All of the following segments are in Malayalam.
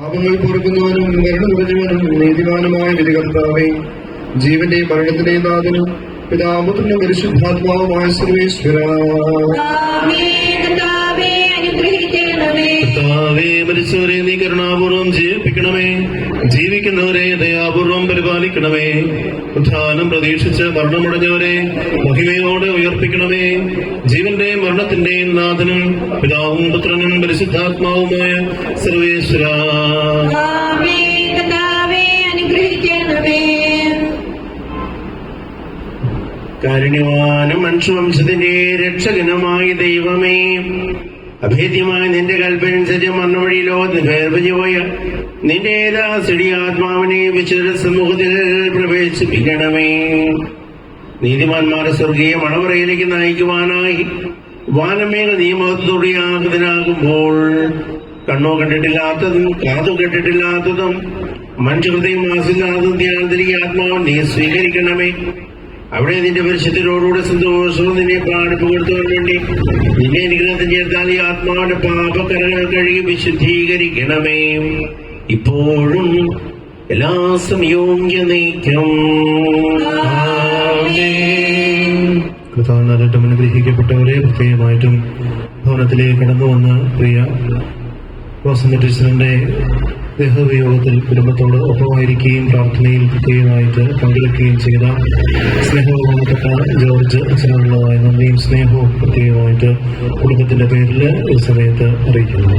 പാപങ്ങൾ പൊറുക്കുന്നവനും മരണം നിറഞ്ഞവനും നീതിമാനുമായ വിധികർത്താവേ, ജീവന്റെയും മരണത്തിന്റെയും നാഥനും പിതാപുത്രനും പരിശുദ്ധാത്മാവുമായ സർവേശ്വരാ, കർത്താവേ, മരിച്ചവരെ നീ കരുണാപൂർവം ജീവിപ്പിക്കണമേ, ജീവിക്കുന്നവരെ ദയാപൂർവം പരിപാലിക്കണമേ. ഉത്ഥാനം പ്രതീക്ഷിച്ച് മരണമടഞ്ഞവരെ മഹിമയോടെ ഉയർപ്പിക്കണമേ. ജീവന്റെയും മരണത്തിന്റെയും നാഥനും പിതാവും പുത്രനും പരിശുദ്ധാത്മാവുമായ സർവേശ്വരാ, കാരുണ്യവാനും മനുഷ്യവംശത്തിന്റെ രക്ഷകനുമായ ദൈവമേ, അഭേദ്യമായ നിന്റെ കൽപ്പനുസരിച്ച് മണ്ണുവഴിയിലോ വേർപിരിഞ്ഞുപോയ നിന്റെ ദാസടി ആത്മാവിനെ വിശുദ്ധ സമൂഹത്തിൽ പ്രവേശിപ്പിക്കണമേ. നീതിമാന്മാരെ സ്വർഗീയ മണവറയിലേക്ക് നയിക്കുവാനായി വാനമേഘ നിയമത്തോടെ ആഗതനാകുമ്പോൾ കണ്ണോ കണ്ടിട്ടില്ലാത്തതും കാതു കേട്ടിട്ടില്ലാത്തതും മനുഷ്യഹൃദയം ആസില്ലാത്തതും ധ്യാനത്തിലേക്ക് ആത്മാവ് നീ സ്വീകരിക്കണമേ. അവിടെ നിന്റെ പരിശുദ്ധരോടുകൂടെ സന്തോഷവും നിന്നെ പാടുപകർത്തുവാൻ വേണ്ടി നിന്നെ അനുഗ്രഹത്തിൽ ചേർത്താൽ ഈ ആത്മാവിന്റെ പാപകരങ്ങൾ കഴുകി വിശുദ്ധീകരിക്കണമേ, ഇപ്പോഴും എല്ലാ സമയവും എന്നേക്കും. കർത്താവിനാലും അനുഗ്രഹിക്കപ്പെട്ടവരെ, പ്രത്യേകമായിട്ടും ഭവനത്തിലേക്ക് കടന്നു വന്ന പ്രിയ വാസന്ത ടീച്ചറിന്റെ ദേഹവിയോഗത്തിൽ കുടുംബത്തോട് ഒപ്പമായിരിക്കുകയും പ്രാർത്ഥനയിൽ പ്രത്യേകമായിട്ട് പങ്കെടുക്കുകയും ചെയ്ത സ്നേഹബഹുമാനപ്പെട്ട ജോർജ് അച്ഛനുള്ളതായ നന്ദിയും സ്നേഹവും പ്രത്യേകമായിട്ട് കുടുംബത്തിന്റെ പേരിൽ ഈ സമയത്ത് അറിയിക്കുന്നു.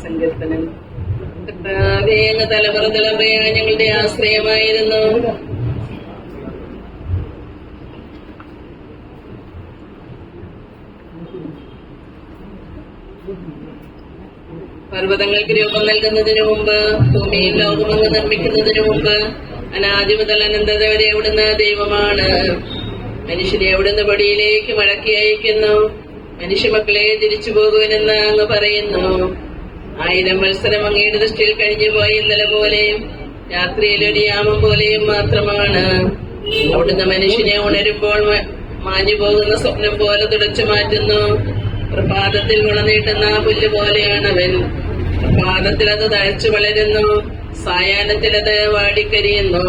സങ്കീർത്തനം. കർത്താവേ, അങ്ങ് തലമുറ തലമുറയായി ഞങ്ങളുടെ ആശ്രയമായിരുന്നു. പർവ്വതങ്ങൾക്ക് രൂപം നൽകുന്നതിനു മുമ്പ്, ഭൂമിയിൽ ലോകമങ്ങ് നിർമ്മിക്കുന്നതിനു മുമ്പ്, അനാദി മുതൽ അനന്തത വരെ അവിടുന്ന് ദൈവമാണ്. മനുഷ്യരെ അവിടുന്ന് പൊടിയിലേക്ക് മടക്കി അയക്കുന്നു. മനുഷ്യമക്കളെ തിരിച്ചു പോകുവനെന്ന് അങ്ങ് പറയുന്നു. 1000 വത്സരം അങ്ങയുടെ ദൃഷ്ടിയിൽ കഴിഞ്ഞു പോയ ഇന്നലെ പോലെയും രാത്രിയിൽ ഒരു യാമം പോലെയും മാത്രമാണ്. അവിടുന്ന് മനുഷ്യനെ ഉണരുമ്പോൾ മാഞ്ഞു പോകുന്ന സ്വപ്നം പോലെ തുടച്ചു മാറ്റുന്നു. പ്രഭാതത്തിൽ മുളനീട്ടുന്ന പുല്ല് പോലെയാണവൻ. പ്രഭാതത്തിൽ അത് തഴച്ചു വളരുന്നു, സായാഹ്നത്തിൽ അത് വാടിക്കരിയുന്നു.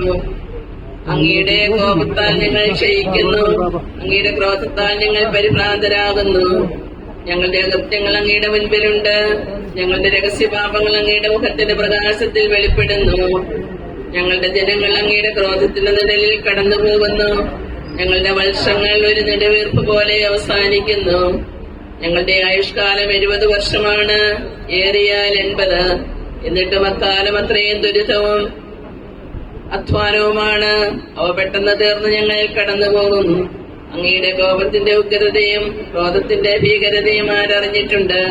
അങ്ങയുടെ കോപത്താൽ ഞങ്ങൾ ക്ഷയിക്കുന്നു, അങ്ങയുടെ ക്രോധത്താൽ ഞങ്ങൾ പരിഭ്രാന്തരാകുന്നു. ഞങ്ങളുടെ അകൃത്യങ്ങൾ അങ്ങയുടെ മുൻപിലുണ്ട്, ഞങ്ങളുടെ രഹസ്യപാപങ്ങൾ അങ്ങയുടെ മുഖത്തിന്റെ പ്രകാശത്തിൽ വെളിപ്പെടുന്നു. ഞങ്ങളുടെ ജനങ്ങൾ അങ്ങയുടെ ക്രോധത്തിന്റെ നിഴലിൽ കടന്നു പോകുന്നു. ഞങ്ങളുടെ വർഷങ്ങൾ ഒരു നെടുവീർപ്പ് പോലെ അവസാനിക്കുന്നു. ഞങ്ങളുടെ ആയുഷ്കാലം 70 വർഷമാണ്, ഏറിയാൽ 80. എന്നിട്ടും അക്കാലം അത്രയും ദുരിതവും അധ്വാനവുമാണ്. അവ പെട്ടെന്ന് തീർന്ന് ഞങ്ങൾ കടന്നു പോകുന്നു. അങ്ങയുടെ കോപത്തിന്റെ ഉഗ്രതയും ക്രോധത്തിന്റെ ഭീകരതയും ആരറിഞ്ഞിട്ടുണ്ട്?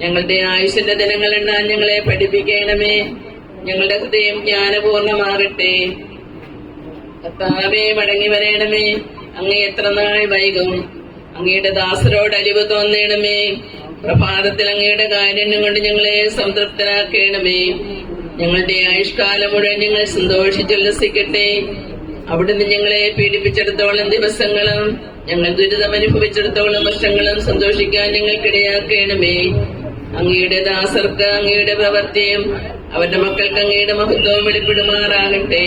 ഞങ്ങളുടെ ആയുഷിന്റെ ദിനങ്ങൾ എണ്ണാൻ ഞങ്ങളെ പഠിപ്പിക്കണമേ. ഞങ്ങളുടെ ഹൃദയം ജ്ഞാനപൂർണമാകട്ടെ. കർത്താവേ, മടങ്ങി വരേണമേ. അങ്ങ് എത്ര നാൾ വൈകും? അങ്ങയുടെ ദാസരോട് അലിവ് തോന്നണമേ. പ്രഭാതത്തിൽ അങ്ങയുടെ കാരുണ്യം കൊണ്ട് ഞങ്ങളെ സംതൃപ്തരാക്കണമേ. ഞങ്ങളുടെ ആയുഷ്കാലം മുഴുവൻ ഞങ്ങൾ സന്തോഷിച്ചുല്ലസിക്കട്ടെ. അവിടുന്ന് ഞങ്ങളെ പീഡിപ്പിച്ചിടത്തോളം ദിവസങ്ങളും ഞങ്ങൾ ദുരിതം അനുഭവിച്ചിടത്തോളം വർഷങ്ങളും സന്തോഷിക്കാൻ ഞങ്ങൾക്കിടയാക്കണമേ. അങ്ങയുടെ ദാസർക്ക് അങ്ങയുടെ പ്രവൃത്തിയും അവരുടെ മക്കൾക്ക് അങ്ങയുടെ മഹത്വവും വെളിപ്പെടുമാറാകട്ടെ.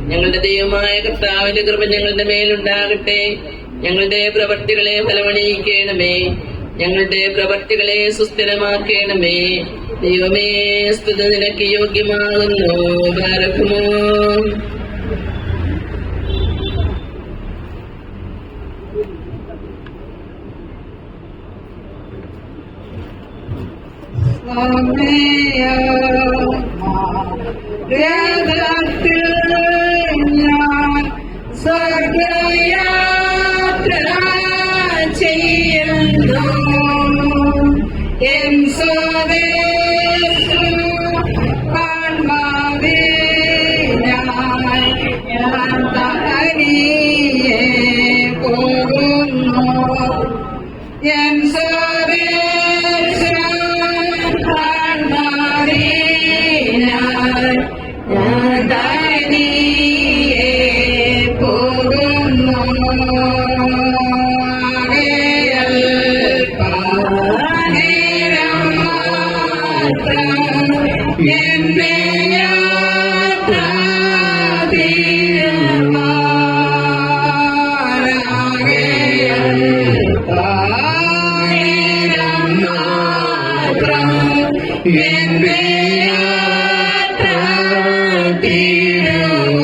ഞങ്ങളുടെ ദൈവമായ കർത്താവിന്റെ കൃപ ഞങ്ങളുടെ മേലുണ്ടാകട്ടെ. ഞങ്ങളുടെ പ്രവർത്തികളെ ഫലമണിയിക്കണമേ. ഞങ്ങളുടെ പ്രവർത്തികളെ സുസ്ഥിരമാക്കണമേ. ദൈവമേ, സ്തുതി നിനക്ക് യോഗ്യമാകുന്നു. ബാരക്കുമോ. വേദത്തിൽ ഞാൻ സ്വർഗയാത്ര ചെയ്യുന്നു. എൻ സ്വദേശം കാൺമാവിനായി ഞാൻ തനിയെ പോകുന്നു. എൻ സ്വദേശം കാൺമാവിനായി ഞാൻ തനിയെ പോകുന്നു. എന്റെ യാത്ര എന്റെ യാത്ര തീരുവാൻ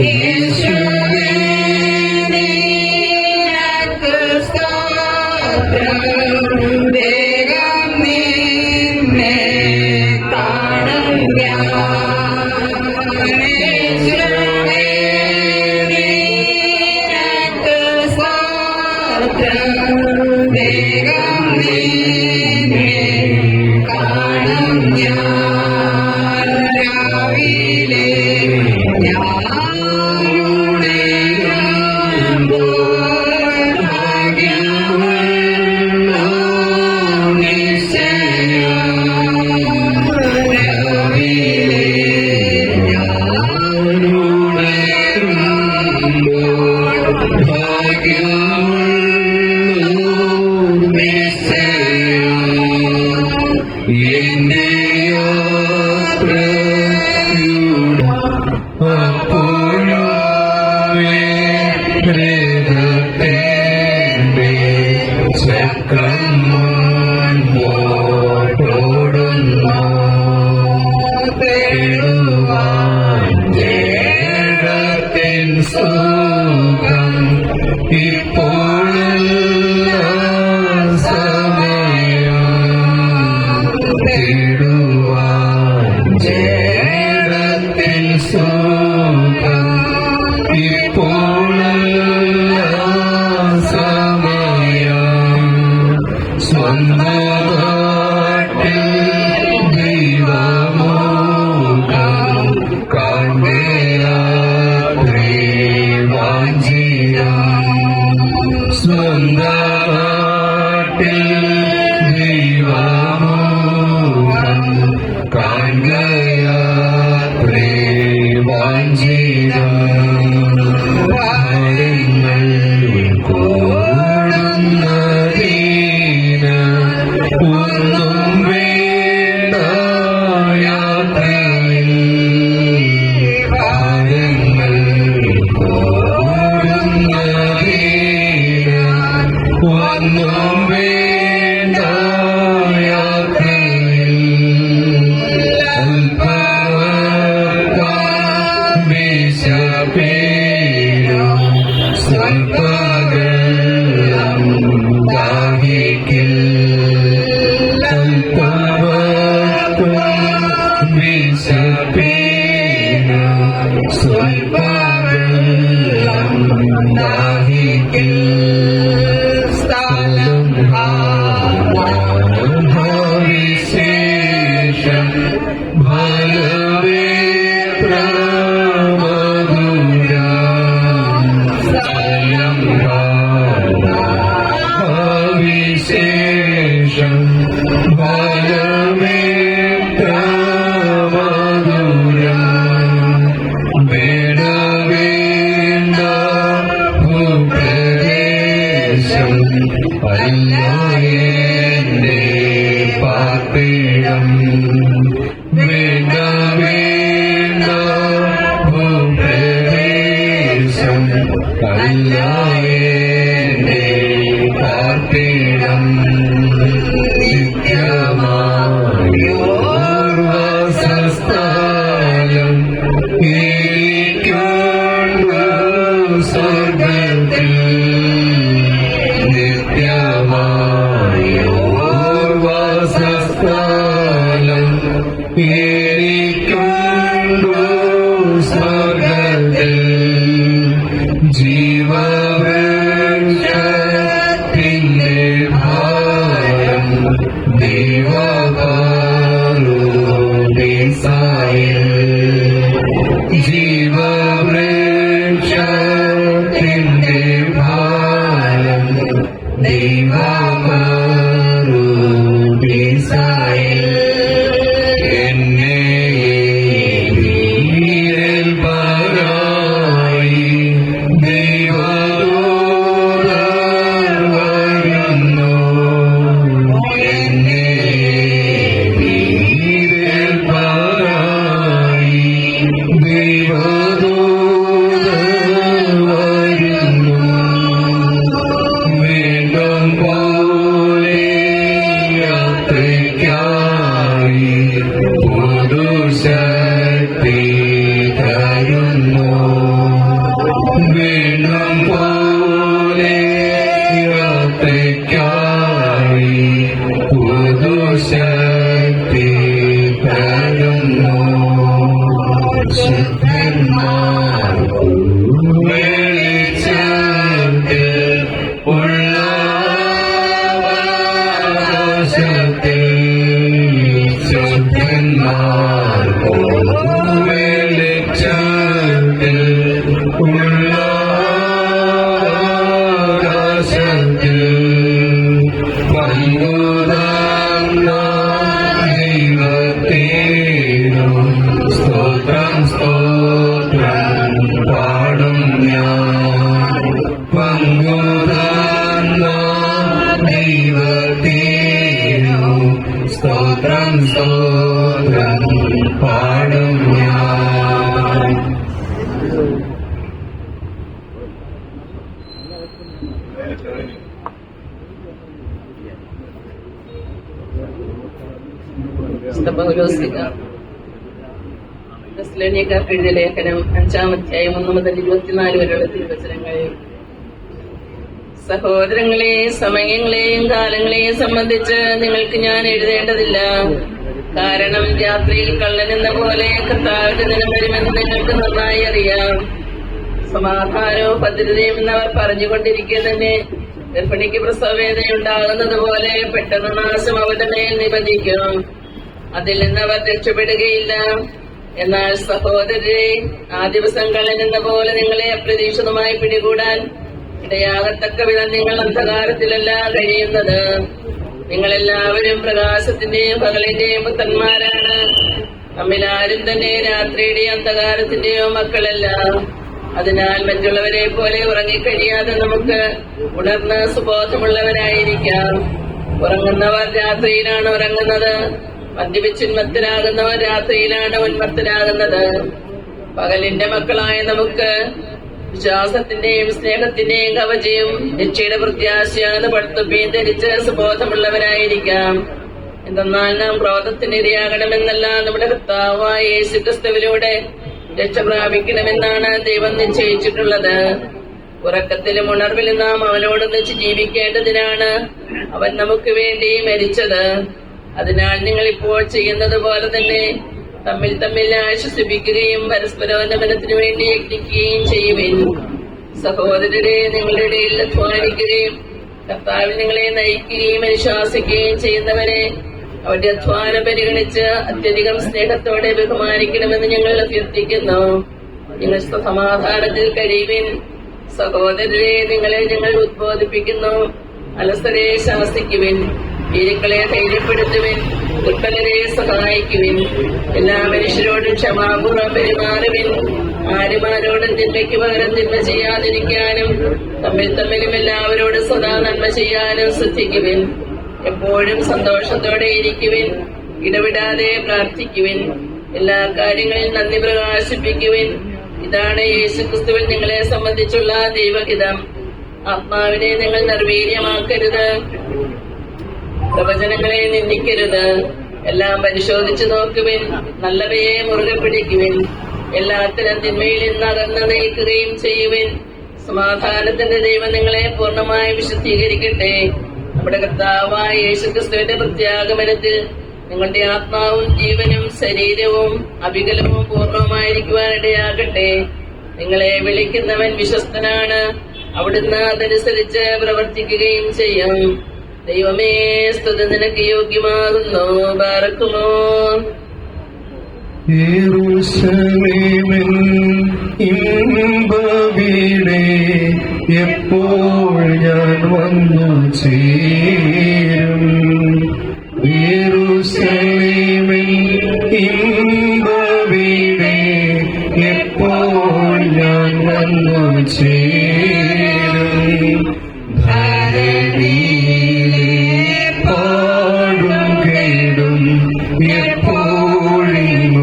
യേശുവേ നിനക്ക് സ്തോത്രം. വേഗം നിന്നെ കാണും ഞാൻ. യേശുവേ നിനക്ക് സ്തോത്രം. വേഗം നിന്നെ കാണും ഞാൻ. രാവിലെ ഞാനുണരുമ്പോൾ ഭാഗ്യമുള്ള നിശ്ചയം. രാവിലെ ഞാനുണരുമ്പോൾ ഭാഗ്യമുള്ള നിശ്ചയം. എന്റെ യാത്രയുടെ അപ്പോഴത്തെ ചക്രം മുൻപോട്ടോടുന്നു. തേടുവാൻ ജഡത്തിൻ സുഖം ഇപ്പോഴുള്ള സമയം. തേടുവാൻ ജഡത്തിൻ സുഖം ഇപ്പോഴുള്ള സമയം. സ്വന്തമാട്ടിൽ ദൈവമുഖം കാണുകയാത്രേ വാഞ്ചിയം. സ്വന്തമാട്ടിൽ ദൈവമുഖം കാണുകയാത്രേ വാഞ്ചിയം. ഭാരങ്ങൾ കൂടുന്നതിന് ഒന്നും വേണ്ട യാത്രയിൽ. ഭാരങ്ങൾ കൂടുന്നതിന് ഒന്നും വേണ്ട യാത്രയിൽ. വിശപ്പേരും സ്വൽപ്പകരം ദാഹിക്കിൽ. അല്പമത്വം വിശപ്പേരും സ്വൽപ്പകരം ദാഹിക്കിൽ. സ്ഥലം വിശേഷം വിശേഷം ഫലമേത്രമധുരം. വേണ്ട ഭൂപ്രദേശം അല്ല എന്റെ പാർപ്പിടം. വേണ്ട അല്ല എന്റെ പാർപ്പിടം നിത്യമായോർവാസസ്ഥലം എനിക്കുണ്ട് സ്വർഗ്ഗത്തിൽ നിത്യമായോർവാസസ്ഥലം എനിക്കുണ്ട് സ്വർഗ്ഗത്തിൽ ജീവവൃക്ഷത്തിന്റെ ഭാരം ദൈവപാരുദീസായിൽ ജീവവൃക്ഷത്തിന്റെ ഭാരം ദൈവപാരുദീസായിൽ എന്നെ ഏൽപ്പാനായി ദൈവദൂതർ വരുന്നു. എന്നെ ഏൽപ്പാനായി ദൈവദൂതർ വരുന്നു. വീണ്ടും പോലെ യാത്രയ്ക്കായി പുതുശക്തി തരുന്നു. വീണ്ടും പോലെ യാത്രയ്ക്കായി പുതുശക്തി തരുന്നു. ശുദ്ധന്മാർ വെളിച്ചത്തിൽ ഉള്ള ആകാശത്തിൽ ശുദ്ധന്മാർ വെളിച്ചത്തിൽ ഉള്ള ആകാശത്തിൽ പങ്കുതാർന്ന ദൈവത്തിനു സ്തോത്രം സ്തോത്രം പാടും ഞാൻ. പങ്കുതാർന്ന ദൈവത്തിനു സ്തോത്രം സ്തോത്രം പാടും ഞാൻ. എഴുതിയ ലേഖനം 5-ാം അധ്യായം 1 മുതൽ 24 വരെയുള്ള തിരുവചനങ്ങൾ. സഹോദരങ്ങളെ, സമയങ്ങളെയും കാലങ്ങളെയും സംബന്ധിച്ച് നിങ്ങൾക്ക് ഞാൻ എഴുതേണ്ടതില്ല. കാരണം രാത്രിയിൽ കള്ളൻ എന്ന പോലെ കർത്താവിന്റെ ദിനം വരുമെന്ന് നിങ്ങൾക്ക് നന്നായി അറിയാം. സമാധാനവും ഭദ്രതയും എന്നവർ പറഞ്ഞുകൊണ്ടിരിക്കെ തന്നെ ഗർഭിണിക്ക് പ്രസവവേദനയുണ്ടാകുന്നത് പോലെ പെട്ടെന്ന് നാശം അവരുടെ മേൽ നിബന്ധിക്കും. അതിൽ നിന്നവർ രക്ഷപ്പെടുകയില്ല. എന്നാൽ സഹോദരരെ, ആ ദിവസം കള്ളൻ എന്ന പോലെ നിങ്ങളെ അപ്രതീക്ഷിതമായി പിടികൂടാൻ ഇടയാകത്തക്ക വിധം നിങ്ങൾ അന്ധകാരത്തിലല്ല കഴിയുന്നത്. നിങ്ങളെല്ലാവരും പ്രകാശത്തിന്റെയും പകലിന്റെയും പുത്രന്മാരാണ്. നമ്മിൽ ആരും തന്നെ രാത്രിയുടെയോ അന്ധകാരത്തിന്റെയോ മക്കളല്ല. അതിനാൽ മറ്റുള്ളവരെ പോലെ ഉറങ്ങിക്കഴിയാതെ നമുക്ക് ഉണർന്ന് സുബോധമുള്ളവരായിരിക്കാം. ഉറങ്ങുന്നവർ രാത്രിയിലാണ് ഉറങ്ങുന്നത്. മദ്യപിച്ചുന്മത്തരാകുന്നവർ രാത്രിയിലാണ് ഉന്മത്തരാകുന്നത്. പകലിന്റെ മക്കളായ നമുക്ക് വിശ്വാസത്തിന്റെയും സ്നേഹത്തിന്റെയും കവചയും രക്ഷയുടെ പ്രത്യാശയാകുന്ന പടുത്തുപ്പിയും ധരിച്ച് സുബോധമുള്ളവരായിരിക്കാം. എന്തെന്നാൽ നാം ക്രോധത്തിനിരയാകണമെന്നല്ല, നമ്മുടെ കർത്താവായ യേശുക്രിസ്തുവിലൂടെ രക്ഷ പ്രാപിക്കണമെന്നാണ് ദൈവം നിശ്ചയിച്ചിട്ടുള്ളത്. ഉറക്കത്തിലും ഉണർവിലും നാം അവനോടൊന്നിച്ച് ജീവിക്കേണ്ടതിനാണ് അവൻ നമുക്ക് വേണ്ടി മരിച്ചത്. അതിനാൽ നിങ്ങൾ ഇപ്പോൾ ചെയ്യുന്നത് പോലെ തന്നെ തമ്മിൽ തമ്മിൽ ആശ്വസിപ്പിക്കുകയും പരസ്പരോന്നമനത്തിനു വേണ്ടി യജ്ഞിക്കുകയും ചെയ്യുവിൻ. സഹോദരരെ, നിങ്ങളുടെ ഇടയിൽ അധ്വാനിക്കുകയും കർത്താവിൽ നിങ്ങളെ നയിക്കുകയും അനുശാസിക്കുകയും ചെയ്യുന്നവരെ അവരുടെ അധ്വാനം പരിഗണിച്ച് അത്യധികം സ്നേഹത്തോടെ ബഹുമാനിക്കണമെന്ന് ഞങ്ങൾ അഭ്യർത്ഥിക്കുന്നു. നിങ്ങൾ സമാധാനത്തിൽ കഴിയുവിൻ. സഹോദരരെ, നിങ്ങളെ ഞങ്ങൾ ഉദ്ബോധിപ്പിക്കുന്നു. അലസരെ ശാസിക്കുവിൻ. വീരുക്കളെ ധൈര്യപ്പെടുത്തുവിൻ. ദുർബലരെ സഹായിക്കുവിൻ. എല്ലാ മനുഷ്യരോടും ക്ഷമാപൂർവ്വം പെരുമാറുവിൻ. ആരുമാരോടും തിന്മയ്ക്ക് പകരം തിന്മ ചെയ്യാതിരിക്കാനും തമ്മിലും എല്ലാവരോടും സദാ നന്മ ചെയ്യാനും ശ്രദ്ധിക്കുവിൻ. എപ്പോഴും സന്തോഷത്തോടെ ഇരിക്കുവിൻ. ഇടവിടാതെ പ്രാർത്ഥിക്കുവിൻ. എല്ലാ കാര്യങ്ങളിൽ നന്ദി പ്രകാശിപ്പിക്കുവിൻ. ഇതാണ് യേശുക്രിസ്തുവിൽ നിങ്ങളെ സംബന്ധിച്ചുള്ള ദൈവഹിതം. ആത്മാവിനെ നിങ്ങൾ നിർവീര്യമാക്കരുത്, പ്രവചനങ്ങളെ നിന്ദിക്കരുത്. എല്ലാം പരിശോധിച്ചു നോക്കുവിൻ, നല്ലവയെ മുറുകെ പിടിക്കുവിൻ, എല്ലാത്തരം തിന്മയിൽ നിന്ന് അകന്നു നിൽക്കുകയും ചെയ്യുവിൻ. സമാധാനത്തിന്റെ ദൈവം നിങ്ങളെ പൂർണ്ണമായി വിശുദ്ധീകരിക്കട്ടെ. നമ്മുടെ കർത്താവായ യേശുക്രിസ്തുവിന്റെ പ്രത്യാഗമനത്തിൽ നിങ്ങളുടെ ആത്മാവും ജീവനും ശരീരവും അവികലവും പൂർണ്ണമായിരിക്കുവാനിടയാകട്ടെ. നിങ്ങളെ വിളിക്കുന്നവൻ വിശ്വസ്തനാണ്, അവിടുന്ന് അതനുസരിച്ച് പ്രവർത്തിക്കുകയും ചെയ്യും. ദൈവമേ, സ്തുതി നിനക്ക് യോഗ്യമാകുന്നു. ബാറക്കുമോ. യെരൂശലേമിൻ ഇമ്പവീടേ, എപ്പോൾ ഞാൻ വന്നു ചേരും. യെരൂശലേമിൻ ഇമ്പവീടേ, എപ്പോൾ ഞാൻ വന്നു ചേരും. ധരണിയിലെ പാടും കേടും എപ്പോഴും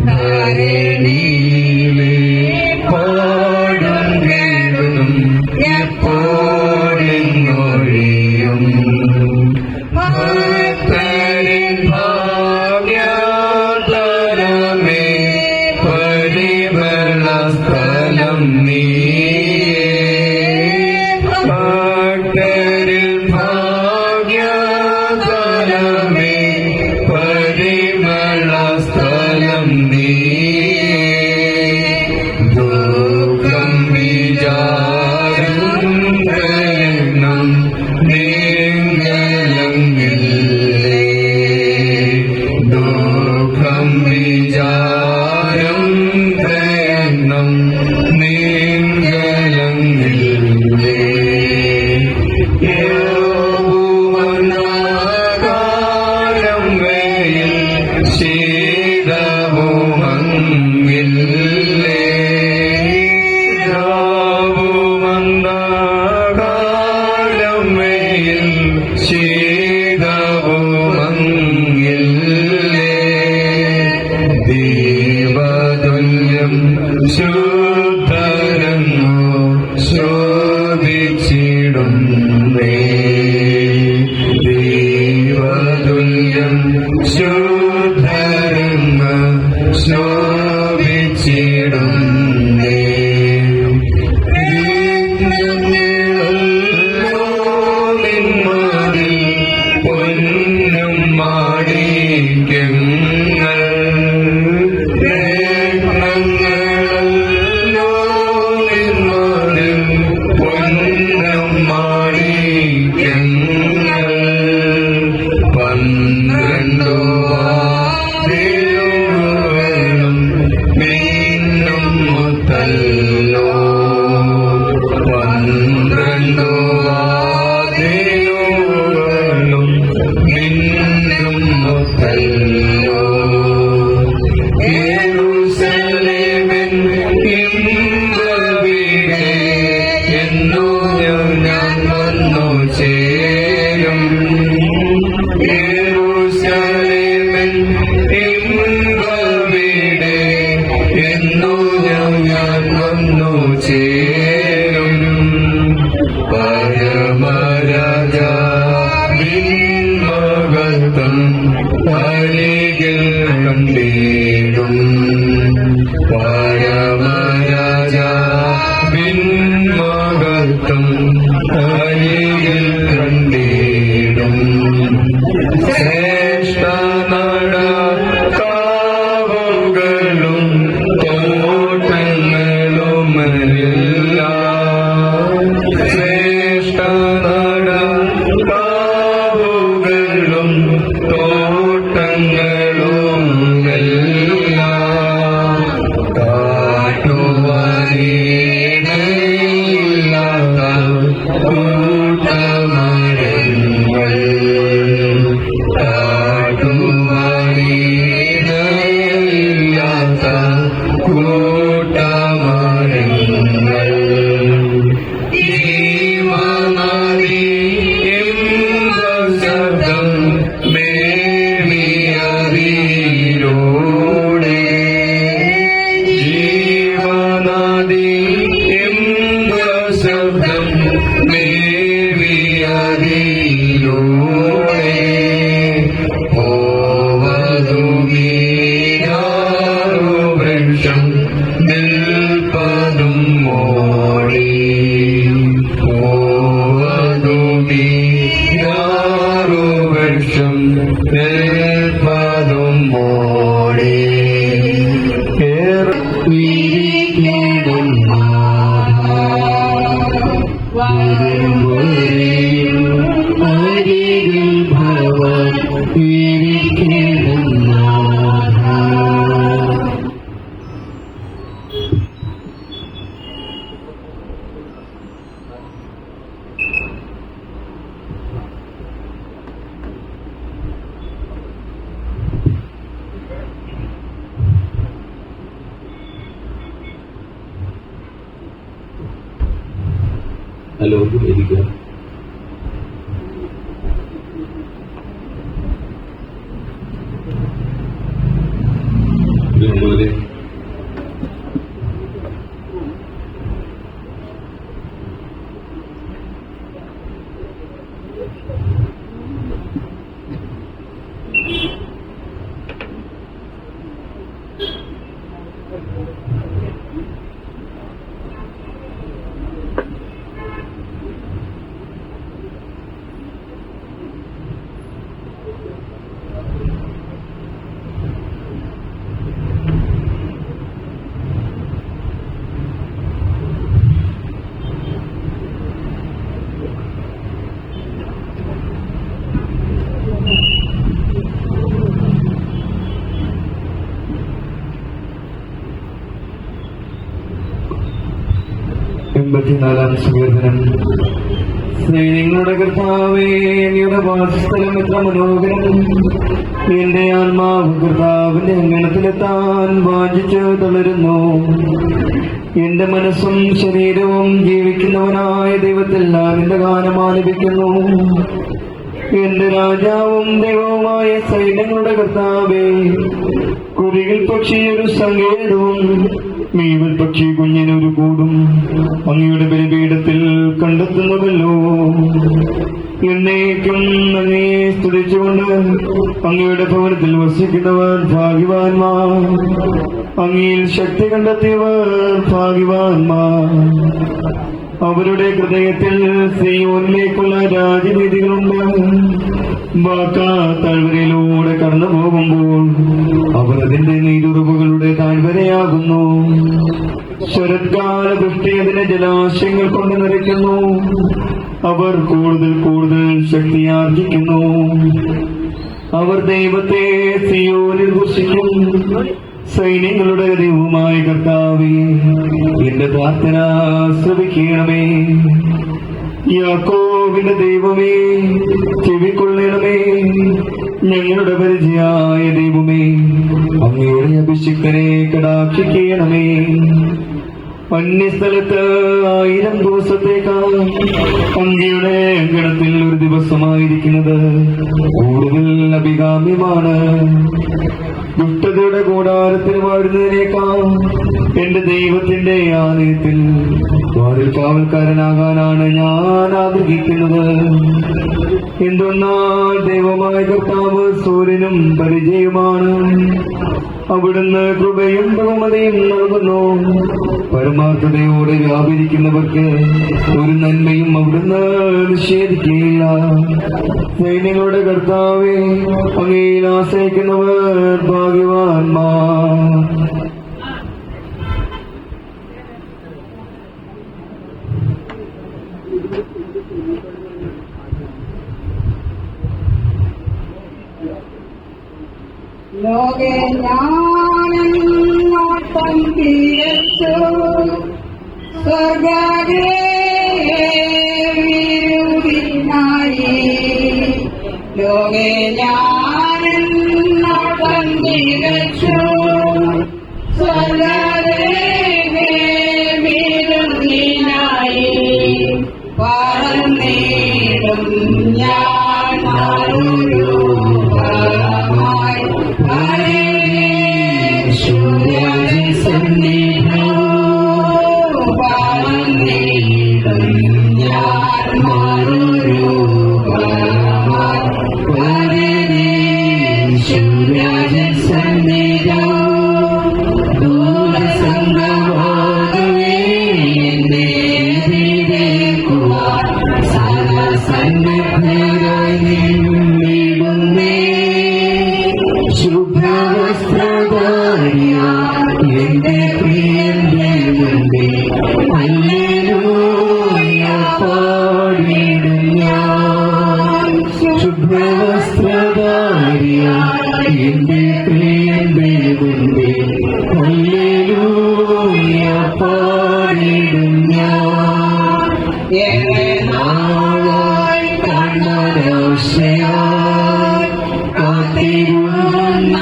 ധരണിയിലെ പാടും കേടും എപ്പോഴും ഭക്തരിൻ ഭാഗ്യതരമേ, പരിമള സ്ഥലം നീ. ഭക്തരിൻ ഭാഗ്യതരമേ, പരിമള സ്ഥലം നീ. ദുഃഖം വിചാരം പ്രയത്നം നീങ്ങലങ്ങില്ലേ. ദുഃഖം വിചാരം പ്രയത്നം നീങ്ങലങ്ങില്ലേ. യൗവനകാലം വേയിൽ ശീതവുമങ്ങില്ലേ. യൗവനകാലം വേയിൽ ശീതവുമങ്ങില്ലേ. ദൈവതുല്യം ശുദ്ധരങ്ങോ ശോഭിച്ചിടുന്നേ. ദൈവതുല്യം ശുദ്ധരങ്ങ ശോഭിച്ചിടുന്നേ. നിന്മതിൽ പൊന്നും മാണിക്യങ്ങൾ. നിന്മതിൽ പൊന്നും മാണിക്യങ്ങൾ. 12 വാതിലുകളും മിന്നും മുത്തല്ലോ. 12 വാതിലുകളും മിന്നും മുത്തല്ലോ. യെരൂശലേമിൻ ഇമ്പവീടേ, എന്നു ഞാൻ വന്നു ചേരും. യെരൂശലേമിൻ ഇമ്പവീടേ, എന്നു ഞാൻ വന്നു ചേരും. പരമരാജാവിൻ മഹത്വം അരികിൽ കണ്ടിടും. പരമരാജാവിൻ മഹത്വം അരികിൽ കണ്ടിടും. ശ്രേഷ്ഠ നടക്കാവുകളും തോട്ടങ്ങളുമെല്ലാം അരികിൽ ഭവൻ ഇരിക്കേണം. ഹലോ, ഇരിക്കുക. പ്രിയമുള്ളവരെ, എൺപത്തിനാലാം സങ്കീർത്തനം. സൈന്യങ്ങളുടെ കർത്താവേ, അങ്ങയുടെ വാസസ്ഥലം എത്ര മനോഹരം! എന്റെ ആത്മാവ് കർത്താവിന്റെ അങ്കണത്തിലെത്താൻ വാഞ്ചിച്ച് തളരുന്നു. എന്റെ മനസ്സും ശരീരവും ജീവിക്കുന്നവനായ ദൈവത്തിൽ ആനന്ദ ഗാനം ആലപിക്കുന്നു. എന്റെ രാജാവും ദൈവവുമായ സൈന്യങ്ങളുടെ കർത്താവേ, കുരികിൽ പക്ഷി ഒരു സങ്കേതവും മീവൽ പക്ഷി കുഞ്ഞിനൊരു കൂടും അങ്ങയുടെ ബലിപീഠത്തിൽ കണ്ടെത്തുന്നുവല്ലോ. എന്നേക്കും അങ്ങയെ സ്തുതിച്ചുകൊണ്ട് അങ്ങയുടെ ഭവനത്തിൽ വസിക്കുന്നവർ ഭാഗ്യവാന്മാർ. അങ്ങയിൽ ശക്തി കണ്ടെത്തിയവർ ഭാഗ്യവാന്മാർ. അവരുടെ ഹൃദയത്തിൽ സിയോനിലേക്കുള്ള രാജനീതികളുണ്ട്. ബാക്കാ താഴ്വരയിലൂടെ കടന്നു പോകുമ്പോൾ അവർ അതിന്റെ നീരുറവുകളുടെ താഴ്വരയാകുന്നു. ശരത്കാല വൃഷ്ടി അതിന്റെ ജലാശയങ്ങൾ കൊണ്ട് നിറയ്ക്കുന്നു. അവർ കൂടുതൽ കൂടുതൽ ശക്തിയാർജിക്കുന്നു. അവർ ദൈവത്തെ സിയോനിൽ ഘോഷിക്കും. സൈന്യങ്ങളുടെ ദൈവമായ കർത്താവേ, എന്റെ പ്രാർത്ഥന ശ്രവിക്കണമേ. യാക്കോബിന്റെ ദൈവമേ, ചെവിക്കൊള്ളണമേ. ഞങ്ങളുടെ പരിചയായ ദൈവമേ, അങ്ങയുടെ അഭിഷിക്തനെ കടാക്ഷിക്കണമേ. അന്യസ്ഥലത്ത് 1000 ദിവസത്തേക്കാൾ അങ്ങയുടെ അങ്കണത്തിൽ ഒരു ദിവസമായിരിക്കുന്നത് കൂടുതൽ അഭികാമ്യമാണ്. ദുഷ്ടതയുടെ കൂടാരത്തിൽ വാഴുന്നതിനേക്കാൾ എന്റെ ദൈവത്തിന്റെ ആലയത്തിൽ വാതിൽ കാവൽക്കാരനാകാനാണ് ഞാൻ ആഗ്രഹിക്കുന്നത്. എന്തെന്നാൽ ദൈവമായ കർത്താവ് സൂര്യനും പരിചയമാണ്. അവിടുന്ന് കൃപയും ബഹുമതിയും നൽകുന്നു. പരമാർത്ഥതയോടെ വ്യാപരിക്കുന്നവർക്ക് ഒരു നന്മയും അവിടുന്ന് നിഷേധിക്കുകയില്ല. സൈന്യങ്ങളുടെ കർത്താവേ, അങ്ങയിൽ ആശ്രയിക്കുന്നവർ ഭാഗ്യവാന്മാർ. ലോകെ ഞാനെന്നോട്ടം തിരിച്ചു സ്വർഗ്ഗേ വിരുദിനായി. ലോകെ ഞാനെന്നോട്ടം തിരിച്ചു സ്വർഗ്ഗേ വിരുദിനായി. പറന്നീടും ഞാൻ സന്നദ്ധരായി മുൻപേ ഹല്ലേലൂയ പാടിടും ഞാൻ. ശുഭ്രവസ്ത്രധാരിയ എന്റെ പ്രിയന്റെ മുൻപേ ഹല്ലേലൂയ പാടിടും ഞാൻ. ഏറെ നാളായി കണ്ണാശയായി കാത്തിരുന്ന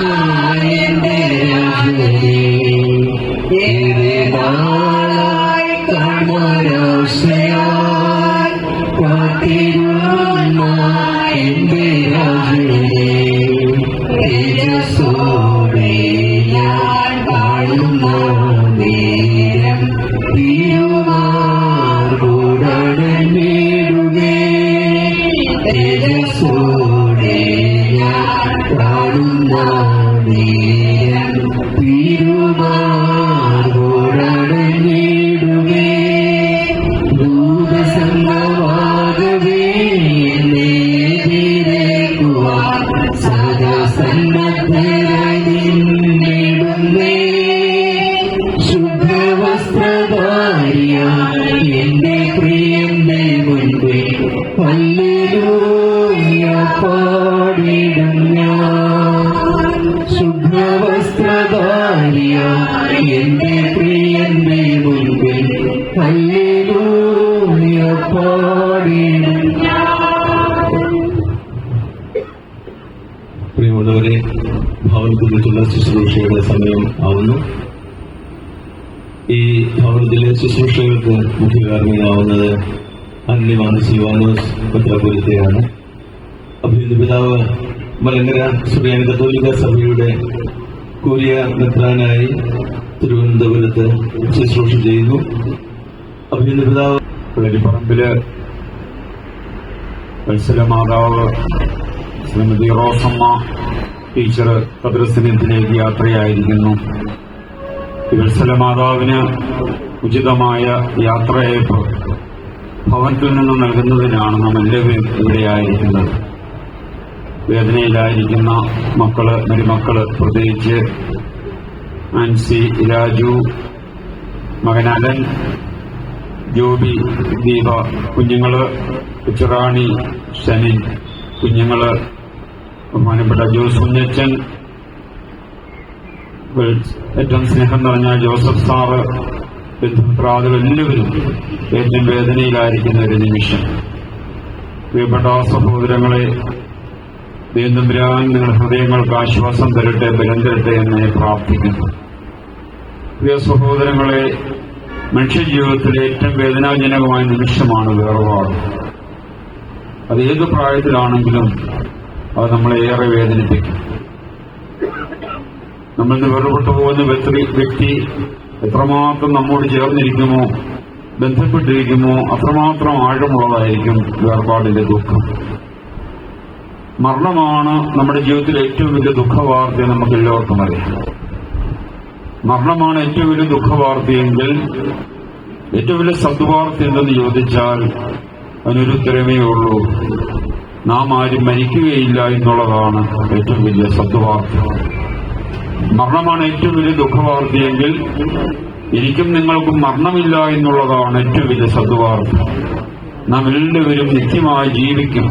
എന്റെ രാജനേ, ഏറെ നാളായി കണ്ണാശയായി കാത്തിരുന്ന എന്റെ രാജനേ, തേജസ്സോടെ ഞാൻ കാണുന്ന നേരം തിരുമാർഗോടണഞ്ഞിടുകേ. തേജസ്സോടെ ഞാൻ കാണുന്ന നേരം തിരുമാർഗോടണഞ്ഞിടുകേ. ദൂതസംഗമാകവേ എതിരേൽക്കുവാൻ സദാ സന്നദ്ധരായി നിന്നിടുന്നേ. ശുഭ്രവസ്ത്രധാരിയ എന്റെ പ്രിയന്റെ മുൻപേ ഹല്ലേലൂയ പാടിടും ഞാൻ. ശുഭ്രവസ്ത്രധാരിയ എന്റെ പ്രിയന്റെ മുൻപേ ഹല്ലേലൂയ പാടിടും ഞാൻ. പ്രിയമുള്ളവരെ, ഭവനത്തിലേക്കുള്ള ശുശ്രൂഷയുടെ സമയം ആവുന്നു. ഈ ഭവനത്തിലെ ശുശ്രൂഷകൾക്ക് മുഖ്യ കാരണമാവുന്നത് അന്യമാന ശിവാനോസ് പത്രപുരത്തെയാണ്. അഭിനന്ദ പിതാവ് മലങ്കര സുറിയാനി കത്തോലിക്ക സഭയുടെ കൂരിയ മെത്രാനായി തിരുവനന്തപുരത്ത് ശുശ്രൂഷ ചെയ്യുന്നു. അഭിനന്ദ പിതാവ് വെളിപ്പറമ്പില് വത്സല മാതാവ് ശ്രീമതി റോസമ്മ ടീച്ചർ കദ്രസിനത്തിലേക്ക് യാത്രയായിരിക്കുന്നു. വത്സല മാതാവിന് ഉചിതമായ യാത്രയയപ്പ് ഭവനത്തിൽ നിന്ന് നൽകുന്നതിനാണ് നാം എല്ലാവരും ഇവിടെയായിരിക്കുന്നത്. വേദനയിലായിരിക്കുന്ന മരുമക്കള്, പ്രത്യേകിച്ച് ആൻസി, രാജു, മകൻ അലൻ, ജോബി, ദീപ, കുഞ്ഞുങ്ങള്, ഉച്ചറാണി, ശനിൻ, കുഞ്ഞുങ്ങള്, ബഹുമാനപ്പെട്ട ജോസ് കുഞ്ഞച്ചൻ, ഏറ്റവും സ്നേഹം നിറഞ്ഞ ജോസഫ് സാറ്, ബന്ധുമിത്രാദികൾ എല്ലാവരും ഏറ്റവും വേദനയിലായിരിക്കുന്ന ഒരു നിമിഷം. പ്രിയപ്പെട്ട സഹോദരങ്ങളെ, ദൈവതമ്പുരാൻ നിങ്ങളുടെ ഹൃദയങ്ങൾക്ക് ആശ്വാസം തരട്ടെ, ബലം തരട്ടെ എന്ന് പ്രാർത്ഥിക്കുന്നു. പ്രിയ സഹോദരങ്ങളെ, മനുഷ്യജീവിതത്തിലെ ഏറ്റവും വേദനാജനകമായ നിമിഷമാണ് വേർപാട്. അത് ഏത് പ്രായത്തിലാണെങ്കിലും അത് നമ്മളെ ഏറെ വേദനിപ്പിക്കും. നമ്മളിൽ നിന്ന് വേർപെട്ടു പോകുന്ന വ്യക്തി എത്രമാത്രം നമ്മോട് ചേർന്നിരിക്കുമോ, ബന്ധപ്പെട്ടിരിക്കുമോ, അത്രമാത്രം ആഴമുള്ളതായിരിക്കും വേർപാടിന്റെ ദുഃഖം. മരണമാണ് നമ്മുടെ ജീവിതത്തിലെ ഏറ്റവും വലിയ ദുഃഖവാർത്ത. നമുക്ക് എല്ലാവർക്കും അറിയാം, മരണമാണ് ഏറ്റവും വലിയ ദുഃഖവാർത്തയെങ്കിൽ ഏറ്റവും വലിയ സദ്വാർത്ത എന്തെന്ന് ചോദിച്ചാൽ അതിനൊരു ഉത്തരമേ ഉള്ളൂ: നാം ആരും മരിക്കുകയില്ല എന്നുള്ളതാണ് ഏറ്റവും വലിയ സദ്വാർത്ത. മരണമാണ് ഏറ്റവും വലിയ ദുഃഖവാർത്തയെങ്കിൽ എനിക്കും നിങ്ങൾക്കും മരണമില്ല എന്നുള്ളതാണ് ഏറ്റവും വലിയ സദ്വാർത്ത. നാം എല്ലാവരും നിത്യമായി ജീവിക്കും.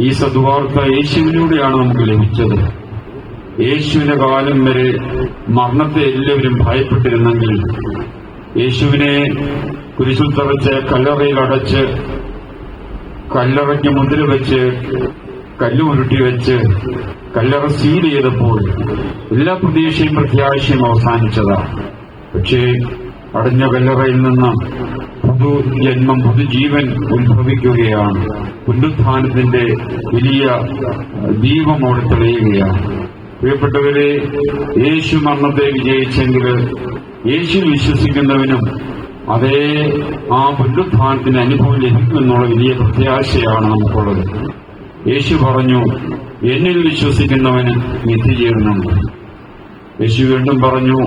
ഈ സദ്വാർത്ത യേശുവിലൂടെയാണ് നമുക്ക് ലഭിച്ചത്. യേശുവിന്റെ കാലം വരെ മരണത്തെ എല്ലാവരും ഭയപ്പെട്ടിരുന്നെങ്കിൽ യേശുവിനെ കുരിശിൽ തറച്ച് കല്ലറയിൽ അടച്ച് കല്ലറയ്ക്ക് മുദ്ര വെച്ച് കല്ലുരുട്ടി വെച്ച് കല്ലറ സീൽ ചെയ്തപ്പോൾ എല്ലാ പ്രതീക്ഷയും പ്രത്യാശയും അവസാനിച്ചതാണ്. പക്ഷേ അടഞ്ഞ കല്ലറയിൽ നിന്ന് പുതുജന്മം, പുതുജീവൻ ഉത്ഭവിക്കുകയാണ്. പുനരുത്ഥാനത്തിന്റെ വലിയ ദീപം അവിടെ തെളിയുകയാണ്. പ്രിയപ്പെട്ടവരെ, യേശു മരണത്തെ വിജയിച്ചെങ്കിൽ യേശു വിശ്വസിക്കുന്നവനും അതേ ആ പുനരുത്ഥാനത്തിന് അനുഭവം ലഭിക്കുമെന്നുള്ള വലിയ പ്രത്യാശയാണ് നമുക്കുള്ളത്. യേശു പറഞ്ഞു, എന്നിൽ വിശ്വസിക്കുന്നവന് നിത്യജീവനുണ്ട്. യേശു വീണ്ടും പറഞ്ഞു,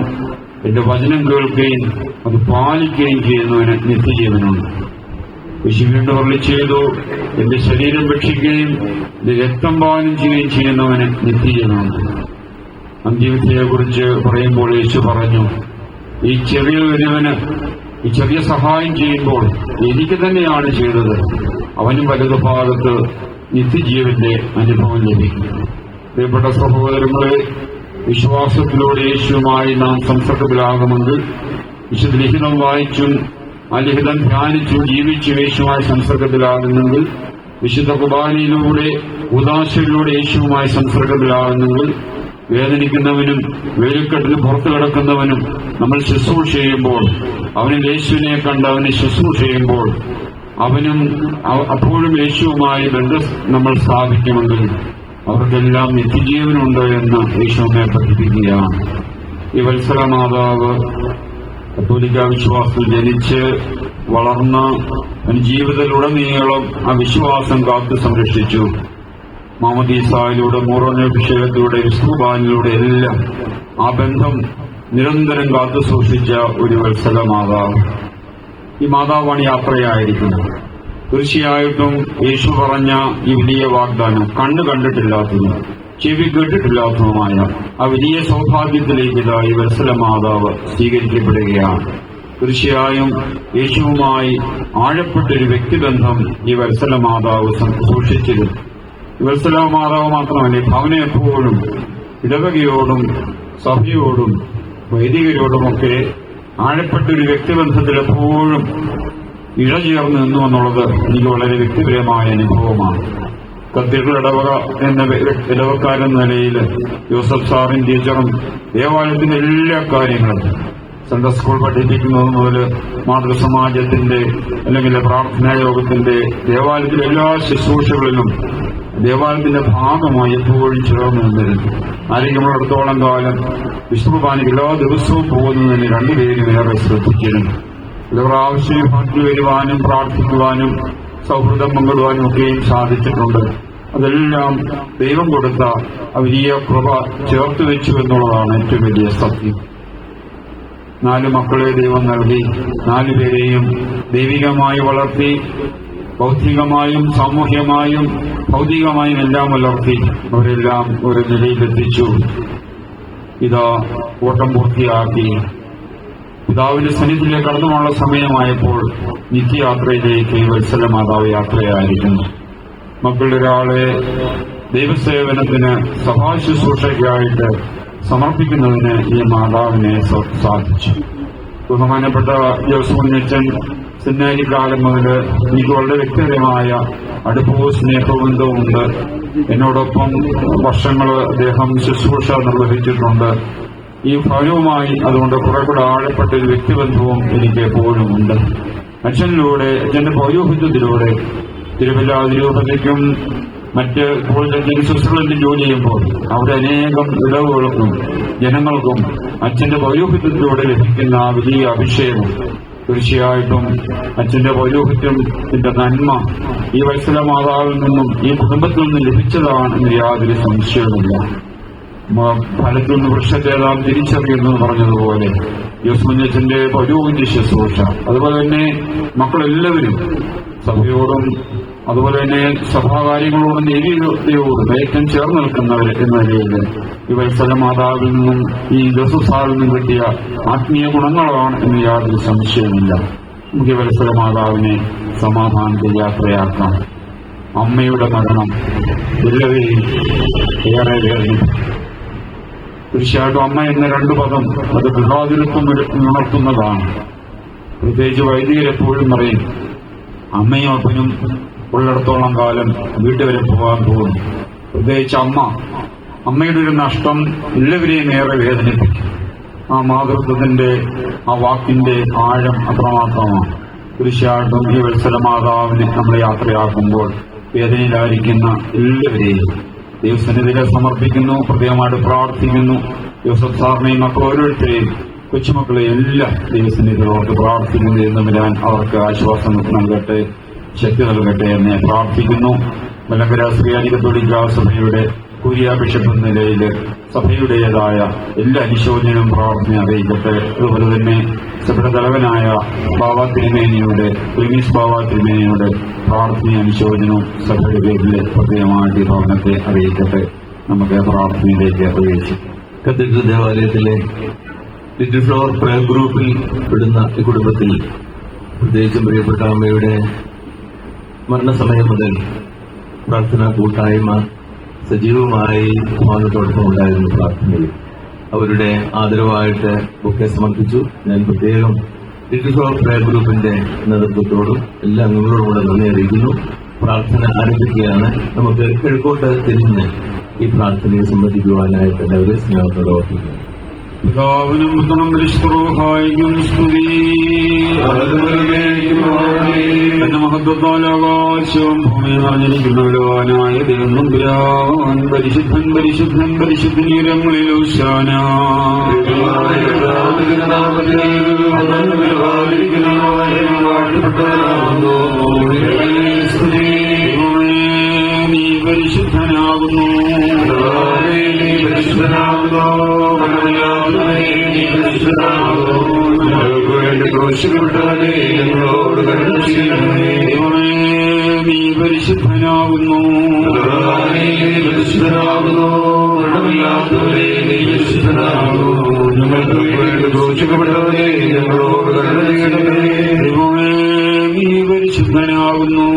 എന്റെ വചനം കേൾക്കുകയും അത് പാലിക്കുകയും ചെയ്യുന്നവന് നിത്യജീവനുണ്ട്. യേശു വീണ്ടും അരുളി ചെയ്തു, എന്റെ ശരീരം ഭക്ഷിക്കുകയും എന്റെ രക്തം പാനം ചെയ്യുകയും ചെയ്യുന്നവന് നിത്യജീവനുണ്ട്. അന്ത്യവിധിയെ കുറിച്ച് പറയുമ്പോൾ യേശു പറഞ്ഞു, ഈ ചെറിയൊരുവന് ഈ ചെറിയ സഹായം ചെയ്യുമ്പോൾ എനിക്ക് തന്നെയാണ് ചെയ്തത്, അവനും വലതുഭാഗത്ത് നിത്യജീവന്റെ അനുഭവം ലഭിക്കും. പ്രിയപ്പെട്ട സഹോദരങ്ങളെ, വിശ്വാസത്തിലൂടെ യേശുവുമായി നാം സംസർഗത്തിലാകുമെങ്കിൽ വിശുദ്ധ ലിഖിതം വായിച്ചും ആ ലിഖിതം ധ്യാനിച്ചും ജീവിച്ചും യേശുവുമായി സംസർഗത്തിലാകുന്നെങ്കിൽ, വിശുദ്ധ കുർബാനയിലൂടെ ഉദാശയിലൂടെ യേശുവുമായി സംസർഗത്തിലാകുന്നെങ്കിൽ, വേദനിക്കുന്നവനും വേലിക്കെട്ടിന് പുറത്തു കിടക്കുന്നവനും നമ്മൾ ശുശ്രൂഷ ചെയ്യുമ്പോൾ, അവനിൽ യേശുവിനെ കണ്ട് അവനെ ശുശ്രൂഷ ചെയ്യുമ്പോൾ അവനും അപ്പോഴും യേശുവുമായി ബന്ധം നമ്മൾ സ്ഥാപിക്കുമെങ്കിൽ അവർക്കെല്ലാം നിത്യജീവനുണ്ട് എന്ന് യേശുവിനെ പഠിപ്പിക്കുകയാണ്. ഈ വത്സല മാതാവ് കത്തോലിക്ക വിശ്വാസത്തിൽ ജനിച്ച് വളർന്ന് ജീവിതത്തിലുടനീളം ആ വിശ്വാസം കാത്തു സംരക്ഷിച്ചു. മാമോദീസായിലൂടെ, മൂറോനഭിഷേകത്തിലൂടെ, വിസ്തുബാനിലൂടെ എല്ലാം ആ ബന്ധം നിരന്തരം കാത്തു സൂക്ഷിച്ച ഒരു വത്സല മാതാവ്. ഈ മാതാവാണ് യാത്രയായിരിക്കുന്നത്. തീർച്ചയായിട്ടും യേശു പറഞ്ഞ ഈ വലിയ വാഗ്ദാനം കണ്ണു കണ്ടിട്ടില്ലാത്തതും ചെവി കേട്ടിട്ടില്ലാത്തതുമായ ആ വലിയ സൗഭാഗ്യത്തിലേക്ക് ഈ വത്സല മാതാവ് സ്വീകരിക്കപ്പെടുകയാണ്. തീർച്ചയായും യേശുവുമായി ആഴപ്പെട്ടൊരു വ്യക്തിബന്ധം ഈ വത്സല മാതാവ് സൂക്ഷിച്ചിരുന്നു. വത്സല മാതാവ് മാത്രമല്ല, ഭവനെ എപ്പോഴും ഇടവകയോടും സഭയോടും വൈദികരോടുമൊക്കെ ആഴപ്പെട്ടൊരു വ്യക്തിബന്ധത്തിൽ എപ്പോഴും ഇഴചേർന്ന് നിന്നു എന്നുള്ളത് എനിക്ക് വളരെ വ്യക്തിപരമായ അനുഭവമാണ്. കത്തീഡ്രൽ ഇടവക എന്ന ഇടവക്കാരെന്ന നിലയിൽ ജോസഫ് സാറും ടീച്ചറും ദേവാലയത്തിന്റെ എല്ലാ കാര്യങ്ങളും സൺഡേ സ്കൂൾ പഠിപ്പിക്കുന്നത് മുതൽ മാതൃസമാജത്തിന്റെ അല്ലെങ്കിൽ പ്രാർത്ഥനാ യോഗത്തിന്റെ ദേവാലയത്തിലെ എല്ലാ ശുശ്രൂഷകളിലും ദേവാലയത്തിന്റെ ഭാഗമായി എപ്പോഴും ചേർന്ന് നിന്നിരുന്നു. ആരോഗ്യമുള്ളിടത്തോളം കാലം വിഷ്ണുകുർബാനയ്ക്ക് എല്ലാ ദിവസവും പോകുന്നതിന് രണ്ടുപേരും ഏറെ ശ്രദ്ധിച്ചിരുന്നു. ഇവർ ആവശ്യവിഭാഗത്തിൽ വരുവാനും പ്രാർത്ഥിക്കുവാനും സൗഹൃദം പങ്കിടുവാനും ഒക്കെയും സാധിച്ചിട്ടുണ്ട്. അതെല്ലാം ദൈവം കൊടുത്ത വലിയ കൃപ ചേർത്ത് വെച്ചു എന്നുള്ളതാണ് ഏറ്റവും വലിയ സത്യം. 4 മക്കളെ ദൈവം നൽകി, 4 പേരെയും ദൈവികമായി വളർത്തി, ബൗദ്ധികമായും സാമൂഹ്യമായും ഭൗതികമായും എല്ലാം വളർത്തി അവരെല്ലാം ഒരു നിലയിലെത്തിച്ചു. ഇതാ ഓട്ടം പൂർത്തിയാക്കി പിതാവിന്റെ സന്നിധിയിലേക്ക് കടന്നുമുള്ള സമയമായപ്പോൾ നിത്യയാത്രയിലേക്ക് വത്സല മാതാവ് യാത്രയായിരിക്കുന്നു. മക്കളുടെ ഒരാളെ ദൈവസേവനത്തിന് സഭാശുശ്രൂഷയ്ക്കായിട്ട് സമർപ്പിക്കുന്നതിന് ഈ മാതാവിനെ സാധിച്ചു. ബഹുമാനപ്പെട്ട ജോസഫുണ്ണിയച്ചൻ സെമിനാരി കാലം മുതൽ എനിക്ക് വളരെ വ്യക്തിപരമായ അടുപ്പവും സ്നേഹബന്ധവുമുണ്ട്. എന്നോടൊപ്പം വർഷങ്ങൾ അദ്ദേഹം ശുശ്രൂഷ നിർവഹിച്ചിട്ടുണ്ട്. ഈ ഭവനവുമായി അതുകൊണ്ട് കുറെ കൂടെ ആഴപ്പെട്ട ഒരു വ്യക്തിബന്ധവും എനിക്ക് എപ്പോഴും ഉണ്ട്. അച്ഛന്റെ പൗരോഹിത്യത്തിലൂടെ തിരുവല്ല അതിരൂപതയ്ക്കും മറ്റ് ശുശ്രൂഷകളിൽ ജോലി ചെയ്യുമ്പോൾ അവിടെ അനേകം ഇടവുകൾക്കും ജനങ്ങൾക്കും അച്ഛന്റെ പൗരോഹിത്യത്തിലൂടെ ലഭിക്കുന്ന ആ വലിയ അഭിഷേകം തീർച്ചയായിട്ടും അച്ഛന്റെ പൗരോഹിത്യത്തിന്റെ നന്മ ഈ വത്സല മാതാവിൽ നിന്നും ഈ കുടുംബത്തിൽ നിന്നും ലഭിച്ചതാണെന്ന് യാതൊരു സംശയവുമില്ല. ഫലത്തിൽ നിന്ന് വൃക്ഷത്തേതാം തിരിച്ചറിയുന്നു പറഞ്ഞതുപോലെ യോസ്മഞ്ഞച്ചന്റെ പൗരോഹിത്യ ശുശ്രൂഷ, അതുപോലെ തന്നെ മക്കളെല്ലാവരും സഭയോടും അതുപോലെ തന്നെ സഭാകാര്യങ്ങളോടും ദൈവീകതയോടും ഏറ്റവും ചേർന്ന് നിൽക്കുന്നവർ എന്ന നിലയിൽ ഈ വത്സല മാതാവിൽ നിന്നും ഈ ജോസഫ് സാറിൽ നിന്നും കിട്ടിയ ആത്മീയ ഗുണങ്ങളാണ് എന്ന് യാതൊരു സംശയമില്ല. നമുക്ക് വത്സല മാതാവിനെ സമാധാനത്തിൽ യാത്രയാക്കാം. അമ്മയുടെ മരണം എല്ലാവരെയും ഏറെ വേദനിപ്പിക്കും. തീർച്ചയായിട്ടും അമ്മ എന്ന 2 പദം അത് ഗൃഹാതിരത്വം ഉണർത്തുന്നതാണ്. പ്രത്യേകിച്ച് വൈദികരെപ്പോഴും പറയും അമ്മയും അപ്പനും ഉള്ളിടത്തോളം കാലം വീട്ടിൽ വരെ പോകാൻ പോകുന്നു. പ്രത്യേകിച്ച് അമ്മയുടെ ഒരു നഷ്ടം എല്ലാവരെയും ഏറെ വേദനിപ്പിക്കും. ആ മാതൃത്വത്തിന്റെ ആ വാക്കിന്റെ ആഴം അത്രമാത്രമാണ്. തീർച്ചയായിട്ടും ഈ വത്സല മാതാവിനെ നമ്മൾ യാത്രയാക്കുമ്പോൾ വേദനയിലായിരിക്കുന്ന എല്ലാവരെയും ദൈവസന്നിധിയിലെ സമർപ്പിക്കുന്നു, പ്രത്യേകമായിട്ട് പ്രാർത്ഥിക്കുന്നു. യോസഫ് സാറിനെയും മക്കൾ ഓരോരുത്തരെയും കൊച്ചുമക്കളെയും എല്ലാം ദൈവസന്നിധിയിലോട്ട് പ്രാർത്ഥിക്കുന്നു എന്ന് വരാൻ അവർക്ക് ആശ്വാസം നൽകട്ടെ, ശക്തി നൽകട്ടെ എന്ന് പ്രാർത്ഥിക്കുന്നു. മലങ്കര ശ്രീയാനി കത്തോലിക്ക സഭയുടെ കുര്യ ബിഷപ്പ് എന്ന നിലയിൽ സഭയുടേതായ എല്ലാ അനുശോചനവും പ്രാർത്ഥന അറിയിക്കട്ടെ. അതുപോലെ തന്നെ സഭയുടെ തലവനായ ബാബ തിരുമേനിയുടെ ക്ലിമീസ് ബാബ തിരുമേനിയുടെ പ്രാർത്ഥന അനുശോചനവും സഭയുടെ പേരിലെ പ്രത്യേകമായിട്ട് ഭവനത്തെ അറിയിക്കട്ടെ. നമുക്ക് പ്രാർത്ഥനയിലേക്ക് പ്രവേശിക്കാം. കത്തീഡ്രൽ ദേവാലയത്തിലെ ലിറ്റിൽ ഫ്ലവർ പ്രയർ ഗ്രൂപ്പിൽ പെടുന്ന ഈ കുടുംബത്തിൽ പ്രത്യേകിച്ചും പ്രിയപ്പെട്ട അമ്മയുടെ മരണസമയം മുതൽ പ്രാർത്ഥനാ കൂട്ടായ്മ സജീവമായി ഭവനത്തോടൊപ്പം ഉണ്ടായിരുന്നു. പ്രാർത്ഥനയിൽ അവരുടെ ആദരവായിട്ട് ബൊക്കെ സമർപ്പിച്ചു. ഞാൻ പ്രത്യേകം ലിറ്റിൽ ഫ്ലവർ പ്രയർ ഗ്രൂപ്പിന്റെ നേതൃത്വത്തോടും എല്ലാ അംഗങ്ങളോടും കൂടെ നന്ദി അറിയിക്കുന്നു. പ്രാർത്ഥന ആരംഭിക്കുകയാണ്. നമുക്ക് കിഴക്കോട്ട് തിരിഞ്ഞ് ഈ പ്രാർത്ഥനയെ സംബന്ധിക്കുവാനായിട്ട് എല്ലാവരും സ്നേഹത്തോടെ ഓർപ്പിക്കുന്നു. പിതാവിനും പുത്രനും പരിശുദ്ധരൂഹായിക്കും സ്തുതി. എന്റെ മഹത്വത്താൽ ആകാശവും ഭൂമിയും നിറഞ്ഞിരിക്കുന്നവരുവാനായ ദൈവം തമ്പുരാൻ പരിശുദ്ധൻ പരിശുദ്ധൻ പരിശുദ്ധൻ ഉയരങ്ങളിൽ ഓശാന. നീ പരിശുദ്ധനാകുന്നു. ക്രൂശിക്കപ്പെട്ടവനെ ഞങ്ങളോട് കരുണ ചെയ്യണമേ. നീ പരിശുദ്ധനാകുന്നു. പരിശുദ്ധനാകുന്നു. മരണമില്ലാത്തവരെ നീ പരിശുദ്ധനാകുന്നു. ഞങ്ങൾക്ക് വേണ്ടി ക്രൂശിക്കപ്പെട്ടവനെ ഞങ്ങളോട് കരുണ ചെയ്യണമേ. നീ പരിശുദ്ധനാകുന്നു.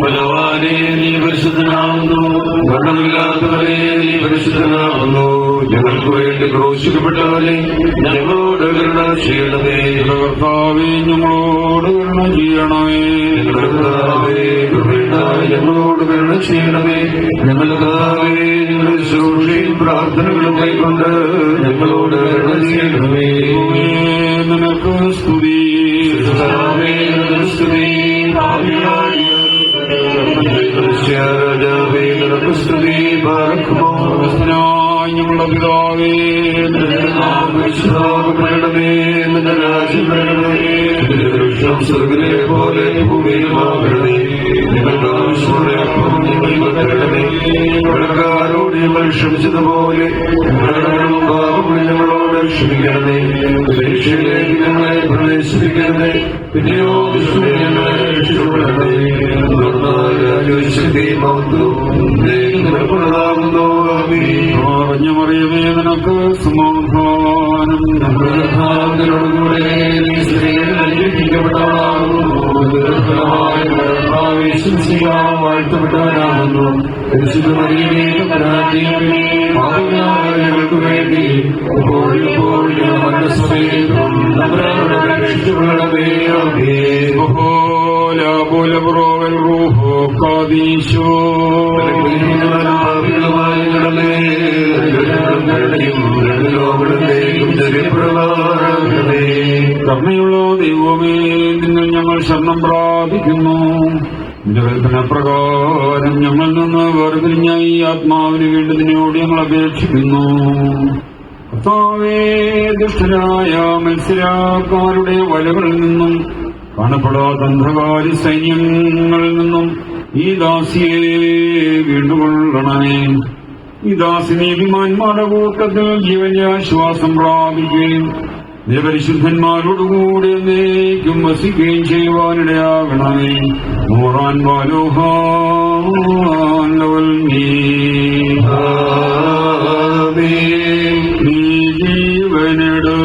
ബലവാനെ നീ പരിശുദ്ധനാകുന്നു. മരണമില്ലാത്തവരെ നീ പരിശുദ്ധനാകുന്നു. ഞങ്ങൾക്ക് വേണ്ടി ക്രൂശിക്കപ്പെട്ടവനെ ഞങ്ങളോട് കരുണ ചെയ്യണമേ. കർത്താവേ ഞങ്ങളോട് കരുണ ചെയ്യണമേ. ഞങ്ങളോട് കരുണ ചെയ്യണമേ. ഞങ്ങളുടെ കർത്താവേ ഞങ്ങളുടെ ശുശ്രൂഷയും പ്രാർത്ഥനകളും കൈക്കൊണ്ട് ഞങ്ങളോട് കരുണ ചെയ്യണമേ. നിനക്ക് സ്തുതി. രാജാവേ നിനക്ക് സ്തുതി. ഞങ്ങളുടെ പിതാവേ വേണമേ. നിന്റെ രാജ്യം വേണമേ. സ്വർഗിലെ പോലെ ഭൂമിയിലുമാകണമേ. ഞങ്ങളുടെ ആവശ്യമുള്ള അപ്പം ഞങ്ങൾ തരണമേ. കടക്കാരോട് ഞങ്ങൾ ക്ഷമിച്ചതുപോലെ ഞങ്ങളോട് ക്ഷമിക്കണമേ. പരീക്ഷയിലേക്ക് ഞങ്ങളെ പ്രവേശിപ്പിക്കണമേ. പിന്നെയോ ഞങ്ങളെ രക്ഷപ്പെടണമേ. നിനക്കുള്ളതാകുന്നു. മറിയമേ നിനക്ക് സമാധാനം. ഞങ്ങളോടുകൂടെ നീ സ്ത്രീകൾ അനുഗ്രഹിക്കപ്പെട്ടവളാകുന്നു. വാഴ്ത്തപ്പെട്ടവനാകുന്നു. പരിശുദ്ധ മറിയമേ ഞങ്ങൾക്ക് വേണ്ടി ഇപ്പോഴും മനസ്സമേതും രക്ഷിച്ചുകൊള്ളണമേ. കരുണയുള്ള ദൈവമേ നിങ്ങൾ ഞങ്ങൾ ശരണം പ്രാപിക്കുന്നു. നിന്റെ കൽപ്പന പ്രകാരം ഞങ്ങളിൽ നിന്ന് വേർപിരിഞ്ഞ ഈ ആത്മാവിന് വേണ്ടി നിന്നോട് ഞങ്ങൾ അപേക്ഷിക്കുന്നു. കർത്താവേ ദുഷ്ടരായ മത്സരക്കാരുടെ വലകളിൽ നിന്നും കാണപ്പെടാത്ത അന്ധകാരി സൈന്യങ്ങളിൽ നിന്നും ഈ ദാസിയെ വീണ്ടുകൊള്ളണമേ. ഈ ദാസി നീതിമാന്മാരുടെ കൂട്ടത്തിൽ ജീവന്റെ ആശ്വാസം പ്രാപിക്കുകയും പരിശുദ്ധന്മാരോടുകൂടി എന്നേക്കും വസിക്കുകയും ചെയ്യുവാനിടയാകണമേ. മോറാൻ വാലോഹാൻ നീ ജീവനെടുത്തിടുമ്പോൾ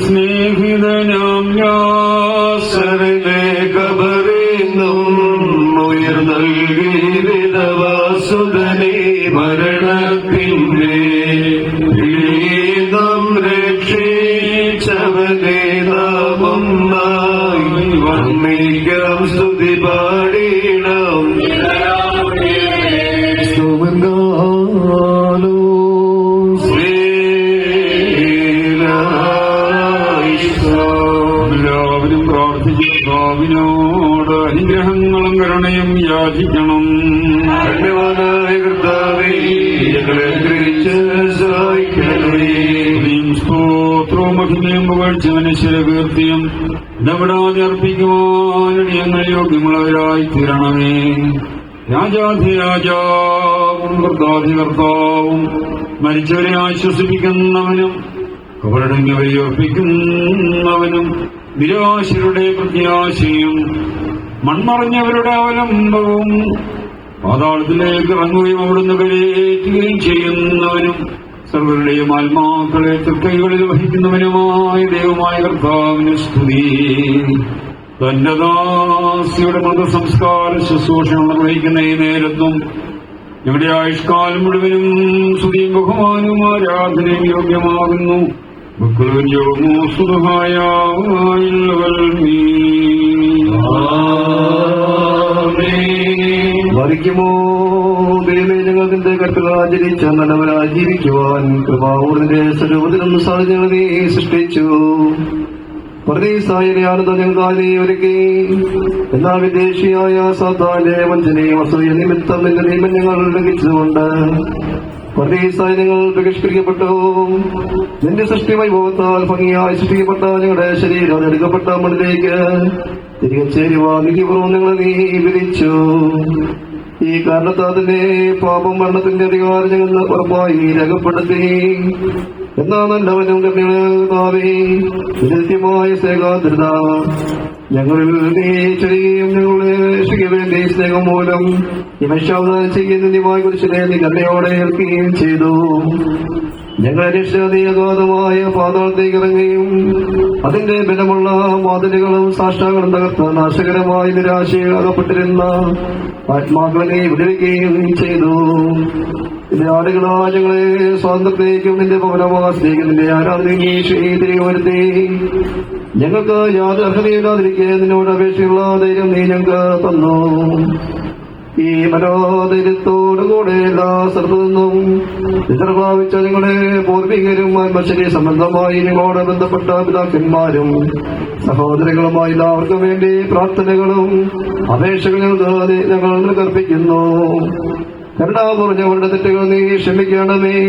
സ്നേഹിതനാം യാസറിലെ കബറിന്നും ഉയർ നൽകി വിധവാസുതനെ മരണത്തിൻ്റെ നാം രക്ഷിച്ചവനെ നാമം വന്നിക്കാം സ്തുതി പാടിയിടാം. സുമംഗാലോ കർത്താവിനോട് അനുഗ്രഹങ്ങളും കരുണയും യാചിക്കണം. ധന്യവാനായ കർത്താവേ, ഞങ്ങളെ അനുഗ്രഹിച്ച് സഹായിക്കണമേ. സ്തോത്രവും മഹിമയും പുകഴ്ച മനുഷ്യരെ കീർത്തിയും ഇടപെടാതെ അർപ്പിക്കുവാൻ ഞങ്ങൾ യോഗ്യമുള്ളവരായി തീരണമേ. രാജാധിരാജാവും കർത്താധികർത്താവും മരിച്ചവരെ ആശ്വസിപ്പിക്കുന്നവനും കബറടങ്ങിയവരെ ഉറപ്പിക്കുന്നവനും നിരാശരുടെ പ്രത്യാശയും മൺമറഞ്ഞവരുടെ അവലംബവും പാതാളത്തിലേക്ക് ഇറങ്ങുകയും അവിടുന്ന് കരയേറ്റുകയും ചെയ്യുന്നവനും സർവരുടെയും ആത്മാക്കളെ തൃക്കൈകളിൽ വഹിക്കുന്നവനുമായ ദൈവമായ കർത്താവിന് സ്തുതി. തന്റെ ദാസിയുടെ മൃതസംസ്കാര ശുശ്രൂഷകൾ നിർവഹിക്കുന്ന ഈ നേരത്തും ഞങ്ങളുടെ ആയുഷ്കാലം മുഴുവനും സ്തുതിയും ബഹുമാനവും ആരാധനയും യോഗ്യമാകുന്നു. മരിക്കുമോ ദൈവമേ, ഞങ്ങൾക്ക് കർത്തകാചരിച്ച നല്ലവരായി ജീവിക്കുവാൻ കൃപാവൂറിന്റെ സ്വരൂപത്തിനും സാധ്യതകൾ നീ സൃഷ്ടിച്ചു. പ്രതീസായ ആനന്ദം ഞങ്ങൾക്കായി ഒരുക്കി. എന്നാൽ വിദേശിയായ സാത്താന്റെ വഞ്ചനയും അസൂയ നിമിത്തം നിന്റെ നിയമം ഞങ്ങൾ ലംഘിച്ചുകൊണ്ട് പ്രതീസായി ഞങ്ങൾ ബഹിഷ്കരിക്കപ്പെട്ടു. നിന്റെ സൃഷ്ടി വൈഭവത്താൽ ഭംഗിയായി സൃഷ്ടിക്കപ്പെട്ട ഞങ്ങളുടെ ശരീരം എടുക്കപ്പെട്ട മണ്ണിലേക്ക് തിരികെ ചേരുവാൻ നിധിപൂർവ്വം ഞങ്ങളെ നീ വിധിച്ചു. ഈ കാരണത്താൽ തന്നെ പാപം മരണത്തിന്റെ അധികാരം ഞങ്ങൾ ഉറപ്പായി രേഖപ്പെടുത്തി. എന്നാ നല്ലവനും കരുണയുള്ളതാവേ, നിത്യമായ സ്നേഹാദ്രത ഞങ്ങളിൽ നീ ചെറിയും ഞങ്ങളുടെ രക്ഷയ്ക്ക് വേണ്ടി സ്നേഹം മൂലം നിമിഷാവധാനം ചെയ്യുന്ന നിത്യമായ കുരിശിനെ നീ കരുണയോടെ ഏൽക്കുകയും ചെയ്തു. ഞങ്ങളെ രക്ഷ നീ അഗാധമായ പാതാളത്തേക്ക് ഇറങ്ങുകയും അതിന്റെ ബലമുള്ള വാതിലുകളും സാഷ്ടാകളും തകർത്ത നാശകരമായ നിരാശയിൽ അകപ്പെട്ടിരുന്ന ആത്മാക്കളെ നീ വിടുവിക്കുകയും ചെയ്തു. നിന്റെ ആടുകളാ ഞങ്ങളെ സ്വാതന്ത്ര്യത്തിലേക്കും നിന്റെ പൗരവാസിലേക്കും നിന്റെ ആരാധനയെ തിരികെ വരുത്തി. ഞങ്ങൾക്ക് യാതൊരു അർഹതയില്ലാതിരിക്കെ നിന്നോട് അപേക്ഷയുള്ള ധൈര്യം നീ ഞങ്ങൾക്ക് തന്നു. ഈ മനോധൈര്യത്തോടുകൂടെ എല്ലാ സ്ഥലത്തു നിന്നും നിദ്രഭാവിച്ച ഞങ്ങളുടെ പൂർവികരും ആത്മശരീര സംബന്ധമായി ഞങ്ങളോട് ബന്ധപ്പെട്ട പിതാക്കന്മാരും സഹോദരങ്ങളുമായി എല്ലാവർക്കും വേണ്ടി പ്രാർത്ഥനകളും അപേക്ഷകളും ഞങ്ങൾ നിനക്കർപ്പിക്കുന്നു. കരുണാപൂർവ്വങ്ങളുടെ തെറ്റുകൾ നീ ക്ഷമിക്കണമേ.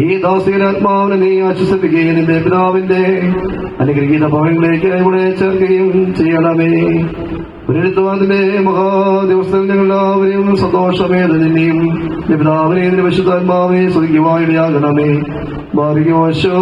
ഈ ദാസിയുടെ ആത്മാവിനെ നീ ആശ്വസിപ്പിക്കുകയും നിന്റെ പിതാവിന്റെ അനുഗ്രഹീത ഭവനങ്ങളിലേക്ക് ഇവിടെ ചേർക്കുകയും ചെയ്യണമേ. പുനരുത്ഥാനത്തിന്റെ മഹാദിവസത്തിൽ ഞങ്ങളെല്ലാവരെയും സന്തോഷമേത നിന്നെയും പിതാവിനെയും വിശുദ്ധാത്മാവിനെ സ്തുതിക്കുവാനിടയാകണമേ. ഭാഗ്യവശോ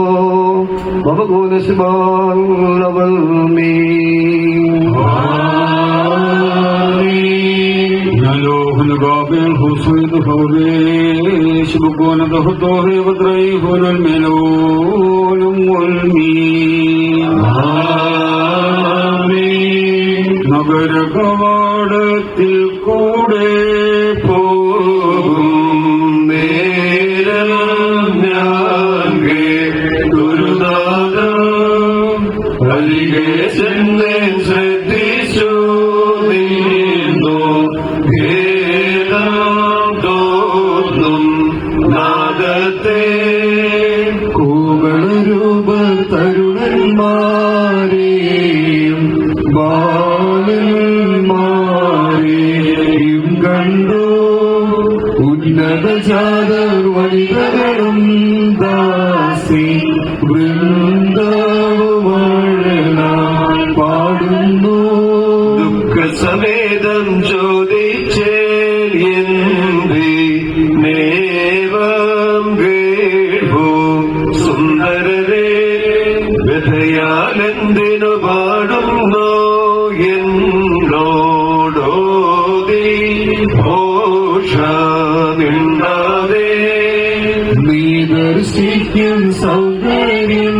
نقابل خصوص خوش بكون ضغطه وضريه الملول والمين നഗര കവാടത്തിൽ കൂടെ പോകും നേരം ഞാൻ കേട്ടുരുതാരം അരികെ ചെന്ന് ശ്രദ്ധിച്ചു നിന്നു ഭേദം തോന്നും നാദത്തെ കൂകളരൂപ തരുണന്മാരെയും ബാലന്മാരെയും കണ്ടു. ഉന്നതജാതർ വനിതകളും ദാസി വൃന്ദവുമഴലാൽ പാടുന്നു. ദുഃഖസമേതം ചോദിച്ചേന്തി നേവം കേൾവോ സുന്ദരരെ വ്യഥയാലെന്തിനു പാടുന്നോ എന്നോടോതി ഘോഷമിണ്ടാതെ നീ ദർശിക്കും സൗന്ദര്യം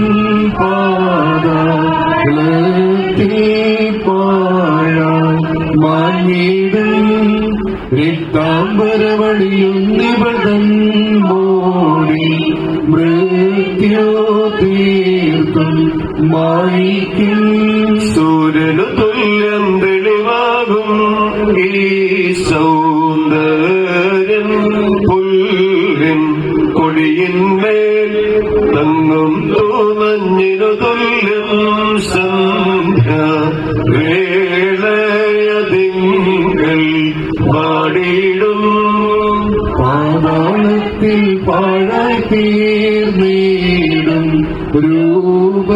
പാദത്തിൽ പാഴാൻ മാഞ്ഞിടും രക്താംബരവണിയും നിബന്ധൻ മോടി മൃത്യു തീർത്തും മായിക്കും. സൂര്യനു തുല്യം തെളിവാകും ഈ സൗന്ദര്യം പുല്ലിൻ കൊടിയിന്മേൽ തങ്ങും തൂമഞ്ഞിനു തുല്യം സന്ധ്യ രൂപത്തിന്മേൽ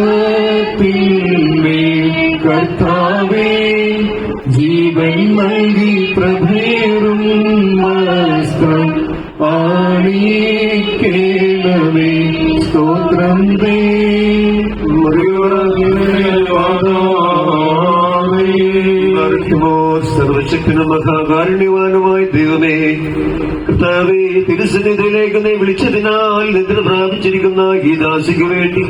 കർത്താവേ ജീവൻ നൽകി പ്രഭേറും വസ്ത്രം ആണിക്കേണമേ സ്തോത്രം ദേ സർവശക്തനും മഹാകാരുണ്യവാനുമായ ദൈവമേ, കർത്താവേ, തിരുസന്നിധിയിലേക്ക് നീ വിളിച്ചതിനാൽ നിദ്ര പ്രാപിച്ചിരിക്കുന്ന ഈ ദാസിക്ക് വേണ്ടി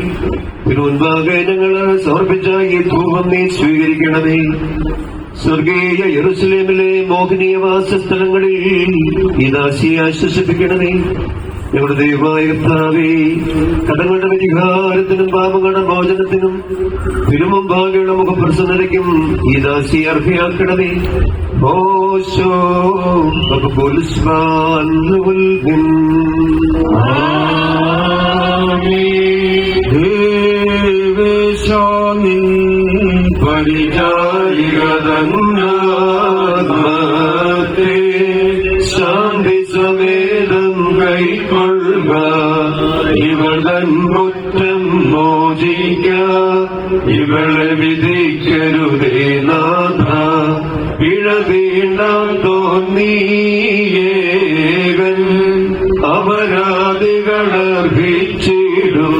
തിരുമുൻപാകെ ഞങ്ങൾ സമർപ്പിച്ച ഈ ധൂപം നീ സ്വീകരിക്കണമേ. സ്വർഗീയ യെരൂശലേമിലെ മോഹനീയ വാസസ്ഥലങ്ങളിൽ ഈ ദാസിയെ ആശ്വസിപ്പിക്കണമേ. ഞങ്ങളുടെ ദൈവമായ കർത്താവേ, കടങ്ങളുടെ പരിഹാരത്തിനും പാപങ്ങളുടെ മോചനത്തിനും തിരുമുമ്പാകെയുള്ള മുഖപ്രസന്നതയ്ക്കും ഈ ദാസിയെ അർഹയാക്കണമേ. ഓശോ ദേവേശാനിൻ പരിചാരികതന്നേ ശാന്തി സമേതം കൈക്കൊള്ളുക, ഇവളൻ കുറ്റം മോചിക്ക, ഇവളെ വിധിക്കരുതേ നാഥ. പിഴ തീണ്ടാൻ തോന്നിയേകൻ അപരാധികളർഹിച്ചിടും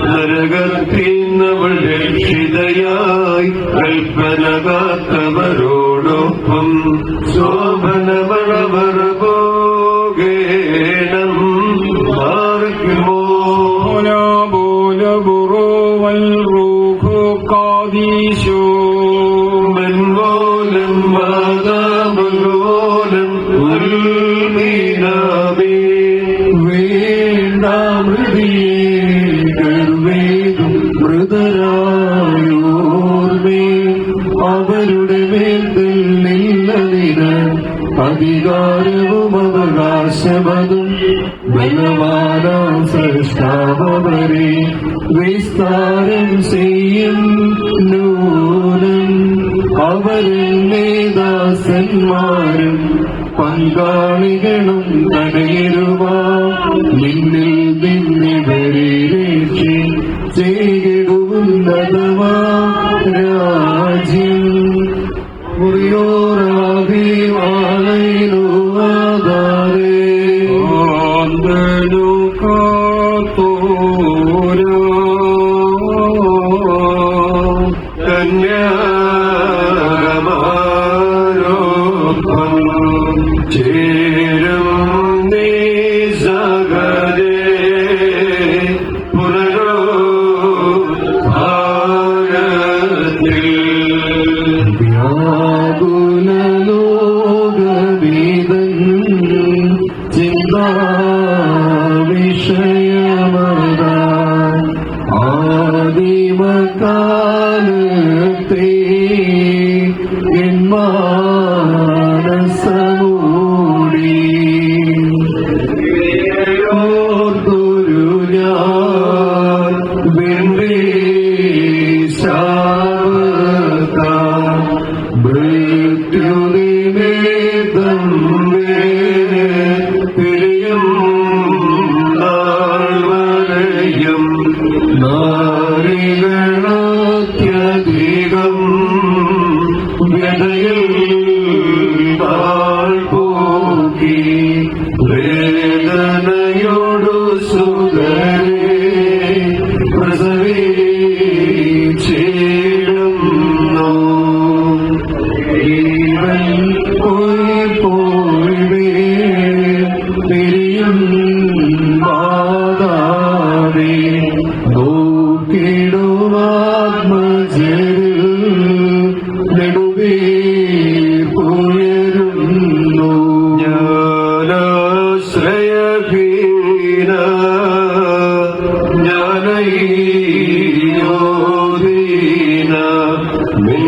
നരകത്തിന്നവൾ രക്ഷിതയായി കൽപ്പന കാത്തവരോടൊപ്പം ശോഭനമളവർ പോകേണം. ആർക്കുമോ ബോലബുറോവൽ റൂഹു കാദീശോ മെൻപോലും വാദാമോലം ഉൽമീനാമേ. വേണ്ടാമൃതിയേകും മൃതരായോർമേ അവരുടെ മേൽ നിന്നതിന് അധികാരവും അവകാശമതും ബലവാനാം സൃഷ്ടാവരെ വിസ്താരം ചെയ്യും നൂനം. അവരെന്നെ ദാസന്മാരും പങ്കാളികളും തടയരുവാ നിന്നിൽ നിന്നിവരെ രക്ഷി ചെയ്തിടുന്നതവാ രാജ്യം. മുറിയോറാകെ വാളയിലോ ആധാരേ കന്യാരമാരോപം ചേരും നീ സകലേ പുനരുദ്ധാരത്തിൽ. വ്യാകുലലോകവേദൻ ചിന്താവിഷയമതാ ആദിമകാലത്തെ എൻ മാനസമൂടി ഓർത്തൊരു ഞാൻ വെണ്ടേശാവതാം മൃത്യുനിമിത്തം തിരിയും നാൾ വരെയും നാരികളത്യധികം വ്യതയിൽ പോക്കി വേദനയോടു സുതരെ പ്രസവിച്ചിടുന്നു. ജീവൻ പോയി തിരിയും മാതാവേ നോക്കിടുമാത്മജരിൽ നെടുവീർപ്പുയരുന്നു. ജ്ഞാനാശ്രയഹീന ജ്ഞാനൈയോധീന നിൻ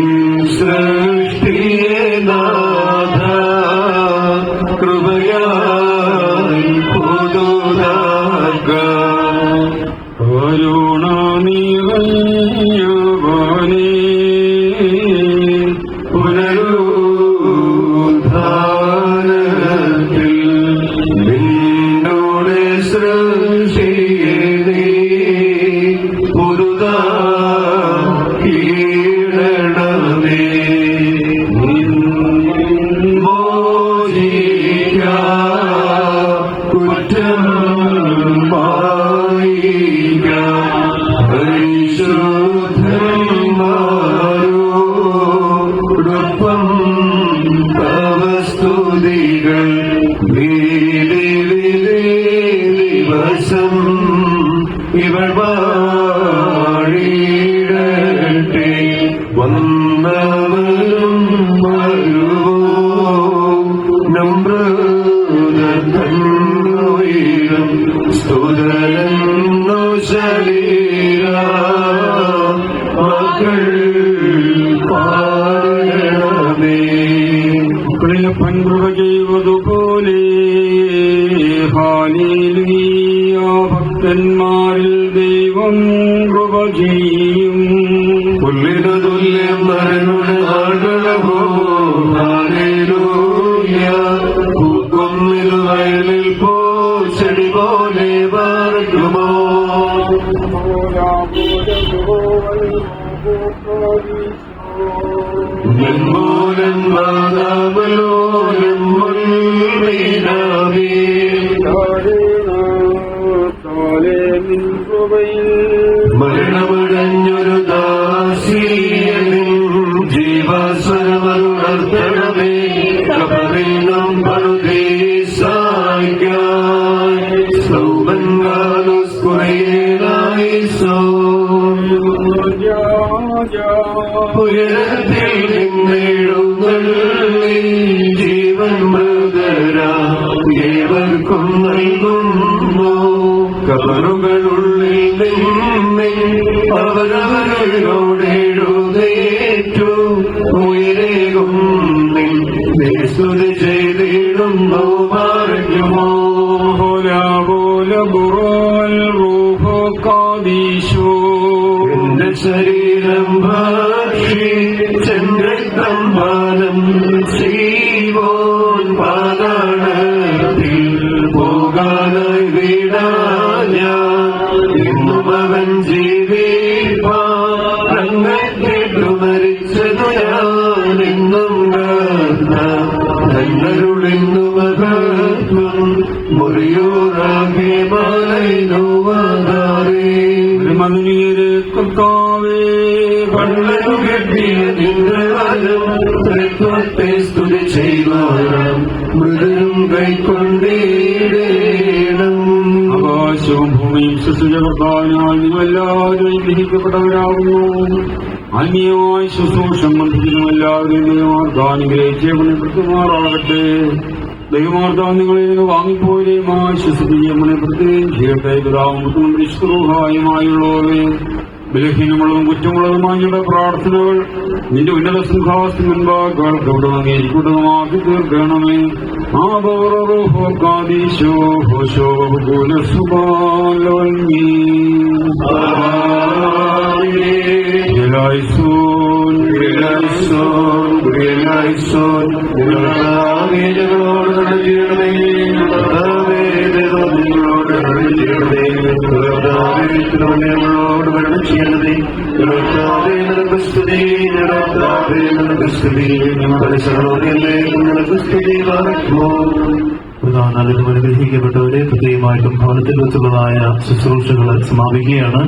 സൃഷ്ടിയെ നാഥ കൃപയാൽ പുതുതാക. കരുണാനിറഞ്ഞവനേ പുനരുദ്ധാരത്തിൽ നിന്നോട് സൃഷ്ടിയെ പുതുതാ കീഴണമേ കുറ്റം പരിശുദ്ധന്മാരോടൊപ്പം തവസ്തുതികൾ ദിവസം ഇവൾ വാഴിടട്ടെ വന്നവരും വരുവോ നമ്രതന്നുയരം സ്തുതരന്നു ശരീര മക്കൾ പാടണമേ പൻകൃപ ചെയ്വതുപോലെ ഹാലേലൂയ ഭക്തന്മാരിൽ ദൈവം കൃപ ചെയ്യും പുല്ലിനു തുല്യം നരനുടെ ആടളവോ ഹാലേലൂയ പൂക്കൊന്നിൽ വയലിൽ പോ ചെടി പോലെ വാർക്കുമോ ോലം മാതാവലോലം മുൻമീനാവേ മരണമടഞ്ഞൊരു ദാസീയനും ജീവാസ്വരമരുണർത്തണമേ കബറിനും പറുദീസായ്ക്കായി സൗബൻകാലുസ്കുറേനായി സോ ഉയരത്തിൽ നിന്നെഴുന്നള്ളി ജീവൻ മൃതരാ ഏവർക്കും നൽകുന്നു കബറുകളുള്ളിൽ നിന്നെ അവരവരോടെഴുതേറ്റു ഉയരേകും നിന്നെ സ്തുതി ചെയ്തിടുന്നു മാറിക്കുമോ എന്റെ ശരീരം ഭക്ഷിച്ചെന്തം പാദം ചെയ്വോൻ പാതാളത്തിൽ പോകാനായി വീടാഞ്ഞ ഇന്നും അവൻ ജീവിപ്പാങ്ങു മരിച്ചതു ഞാൻ ഇന്നും തന്നരുളിന്നു മഹത്വം മുറിയോറാകെ മാലൈനോവാതാരേ കണ്ണു കെട്ടിയ നിന്റെ വരം തൃത്വത്തെ സ്തുതി ചെയ്യുവാനാം മൃദുരും കൈക്കൊണ്ടേടേണം ആകാശവും ഭൂമിയും സൃഷ്ടിച്ചവർക്കാനാൽ നിങ്ങളെല്ലാവരും ഗ്രഹിക്കപ്പെട്ടവരാകുന്നു ആത്മീയമായി ശുശ്രൂഷം ബന്ധിക്കുന്നവരെല്ലാവരും ദൈവമാർദ്ദാനുഗ്രഹിച്ചവനെ പ്രത്യമാറാകട്ടെ ദൈവമാർദ്ദാൻ നിങ്ങളിൽ നിന്ന് വാങ്ങിപ്പോയരെയും ആശ്വസിപ്പിച്ചവനെ പ്രത്യേകം ചെയ്യട്ടെ പിതാവും വിഷ്ണുഹായുമായുള്ളവരെ ബലഹീനമുള്ളതും കുറ്റമുള്ളതുമായ ഞങ്ങളുടെ പ്രാർത്ഥനകൾ നിന്റെ ഉന്നത സിംഹാസനം മുൻപാകൾക്ക് അവിടെ അംഗീകരിക്കുന്നതുമാക്കി തീർക്കണമേ ആദീശോ ഹോശോ സുബാലോന്മീ ിലായിസോൻ ഞങ്ങളോട് നടത്തിയണമേ ഞങ്ങളോട് മരണം ചെയ്യണമേ നിനക്ക് സ്തുതി നിനക്ക് സ്തുതി ഞങ്ങളുടെ സഹോദരിയിലേക്ക് നിനക്ക് സ്തുതി വാഴ്ത്തുമോ പ്രധാന അനുഗ്രഹിക്കപ്പെട്ടവരെ പ്രത്യേകമായിട്ടും ഭവനത്തിൽ വെച്ചുള്ളതായ ശുശ്രൂഷകൾ സമാപിക്കുകയാണ്.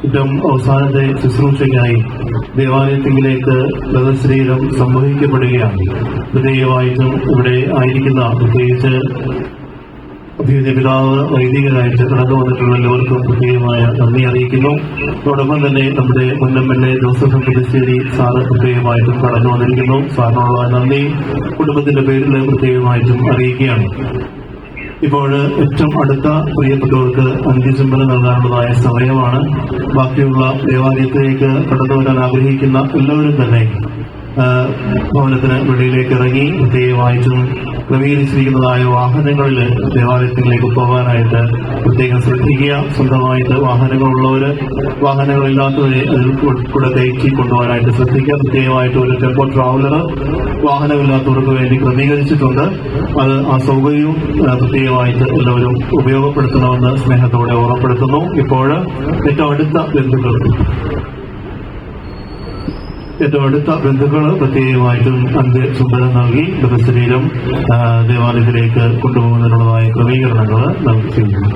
ഏറ്റവും അവസാനത്തെ ശുശ്രൂഷയ്ക്കായി ദേവാലയത്തിലേക്ക് മൃതശരീരം സംവഹിക്കപ്പെടുകയാണ്. പ്രത്യേകമായിട്ടും ഇവിടെ ആയിരിക്കുന്ന പ്രത്യേകിച്ച് അഭിനന്ദ പിതാവ് വൈദികരായിട്ട് കടന്നു വന്നിട്ടുള്ള എല്ലാവർക്കും പ്രത്യേകമായ നന്ദി അറിയിക്കുന്നു. അതോടൊപ്പം തന്നെ നമ്മുടെ മുൻ MLA ജോസഫ് പുതുശ്ശേരി സാറ് പ്രത്യേകമായിട്ടും കടന്നു വന്നിരിക്കുന്നു. സാറിനുള്ള നന്ദി കുടുംബത്തിന്റെ പേരിൽ പ്രത്യേകമായിട്ടും അറിയിക്കുകയാണ്. ഇപ്പോൾ ഏറ്റവും അടുത്ത പ്രിയപ്പെട്ടവർക്ക് അന്ത്യചുംബനം നൽകാനുള്ളതായ സമയമാണ്. ബാക്കിയുള്ള ദേവാലയത്തിലേക്ക് കടന്നു വരാൻ ആഗ്രഹിക്കുന്ന എല്ലാവരും തന്നെ ഭവനത്തിന് വെളിയിലേക്ക് ഇറങ്ങി പ്രത്യേകമായിട്ടും ക്രമീകരിച്ചിരിക്കുന്നതായ വാഹനങ്ങളിൽ ദേവാലയത്തിലേക്ക് പോകാനായിട്ട് പ്രത്യേകം ശ്രദ്ധിക്കുക. സ്വന്തമായിട്ട് വാഹനങ്ങളുള്ളവര് വാഹനങ്ങളില്ലാത്തവരെ അതിൽ കൂടെ കയറ്റി കൊണ്ടുപോകാനായിട്ട് ശ്രദ്ധിക്കുക. പ്രത്യേകമായിട്ട് ഒരു ടെമ്പോ ട്രാവലർ വാഹനമില്ലാത്തവർക്ക് വേണ്ടി ക്രമീകരിച്ചിട്ടുണ്ട്. അത് ആ സൗകര്യവും പ്രത്യേകമായിട്ട് എല്ലാവരും ഉപയോഗപ്പെടുത്തണമെന്ന് സ്നേഹത്തോടെ ഓർമ്മപ്പെടുത്തുന്നു. ഇപ്പോൾ ഏറ്റവും അടുത്ത ബന്ധുക്കൾ പ്രത്യേകമായിട്ടും അന്ത്യചുംബനം നൽകി മൃതശരീരം ദേവാലയത്തിലേക്ക് കൊണ്ടുപോകുന്നതിനുള്ളതായ ക്രമീകരണങ്ങൾ നമുക്ക് ചെയ്യുന്നു.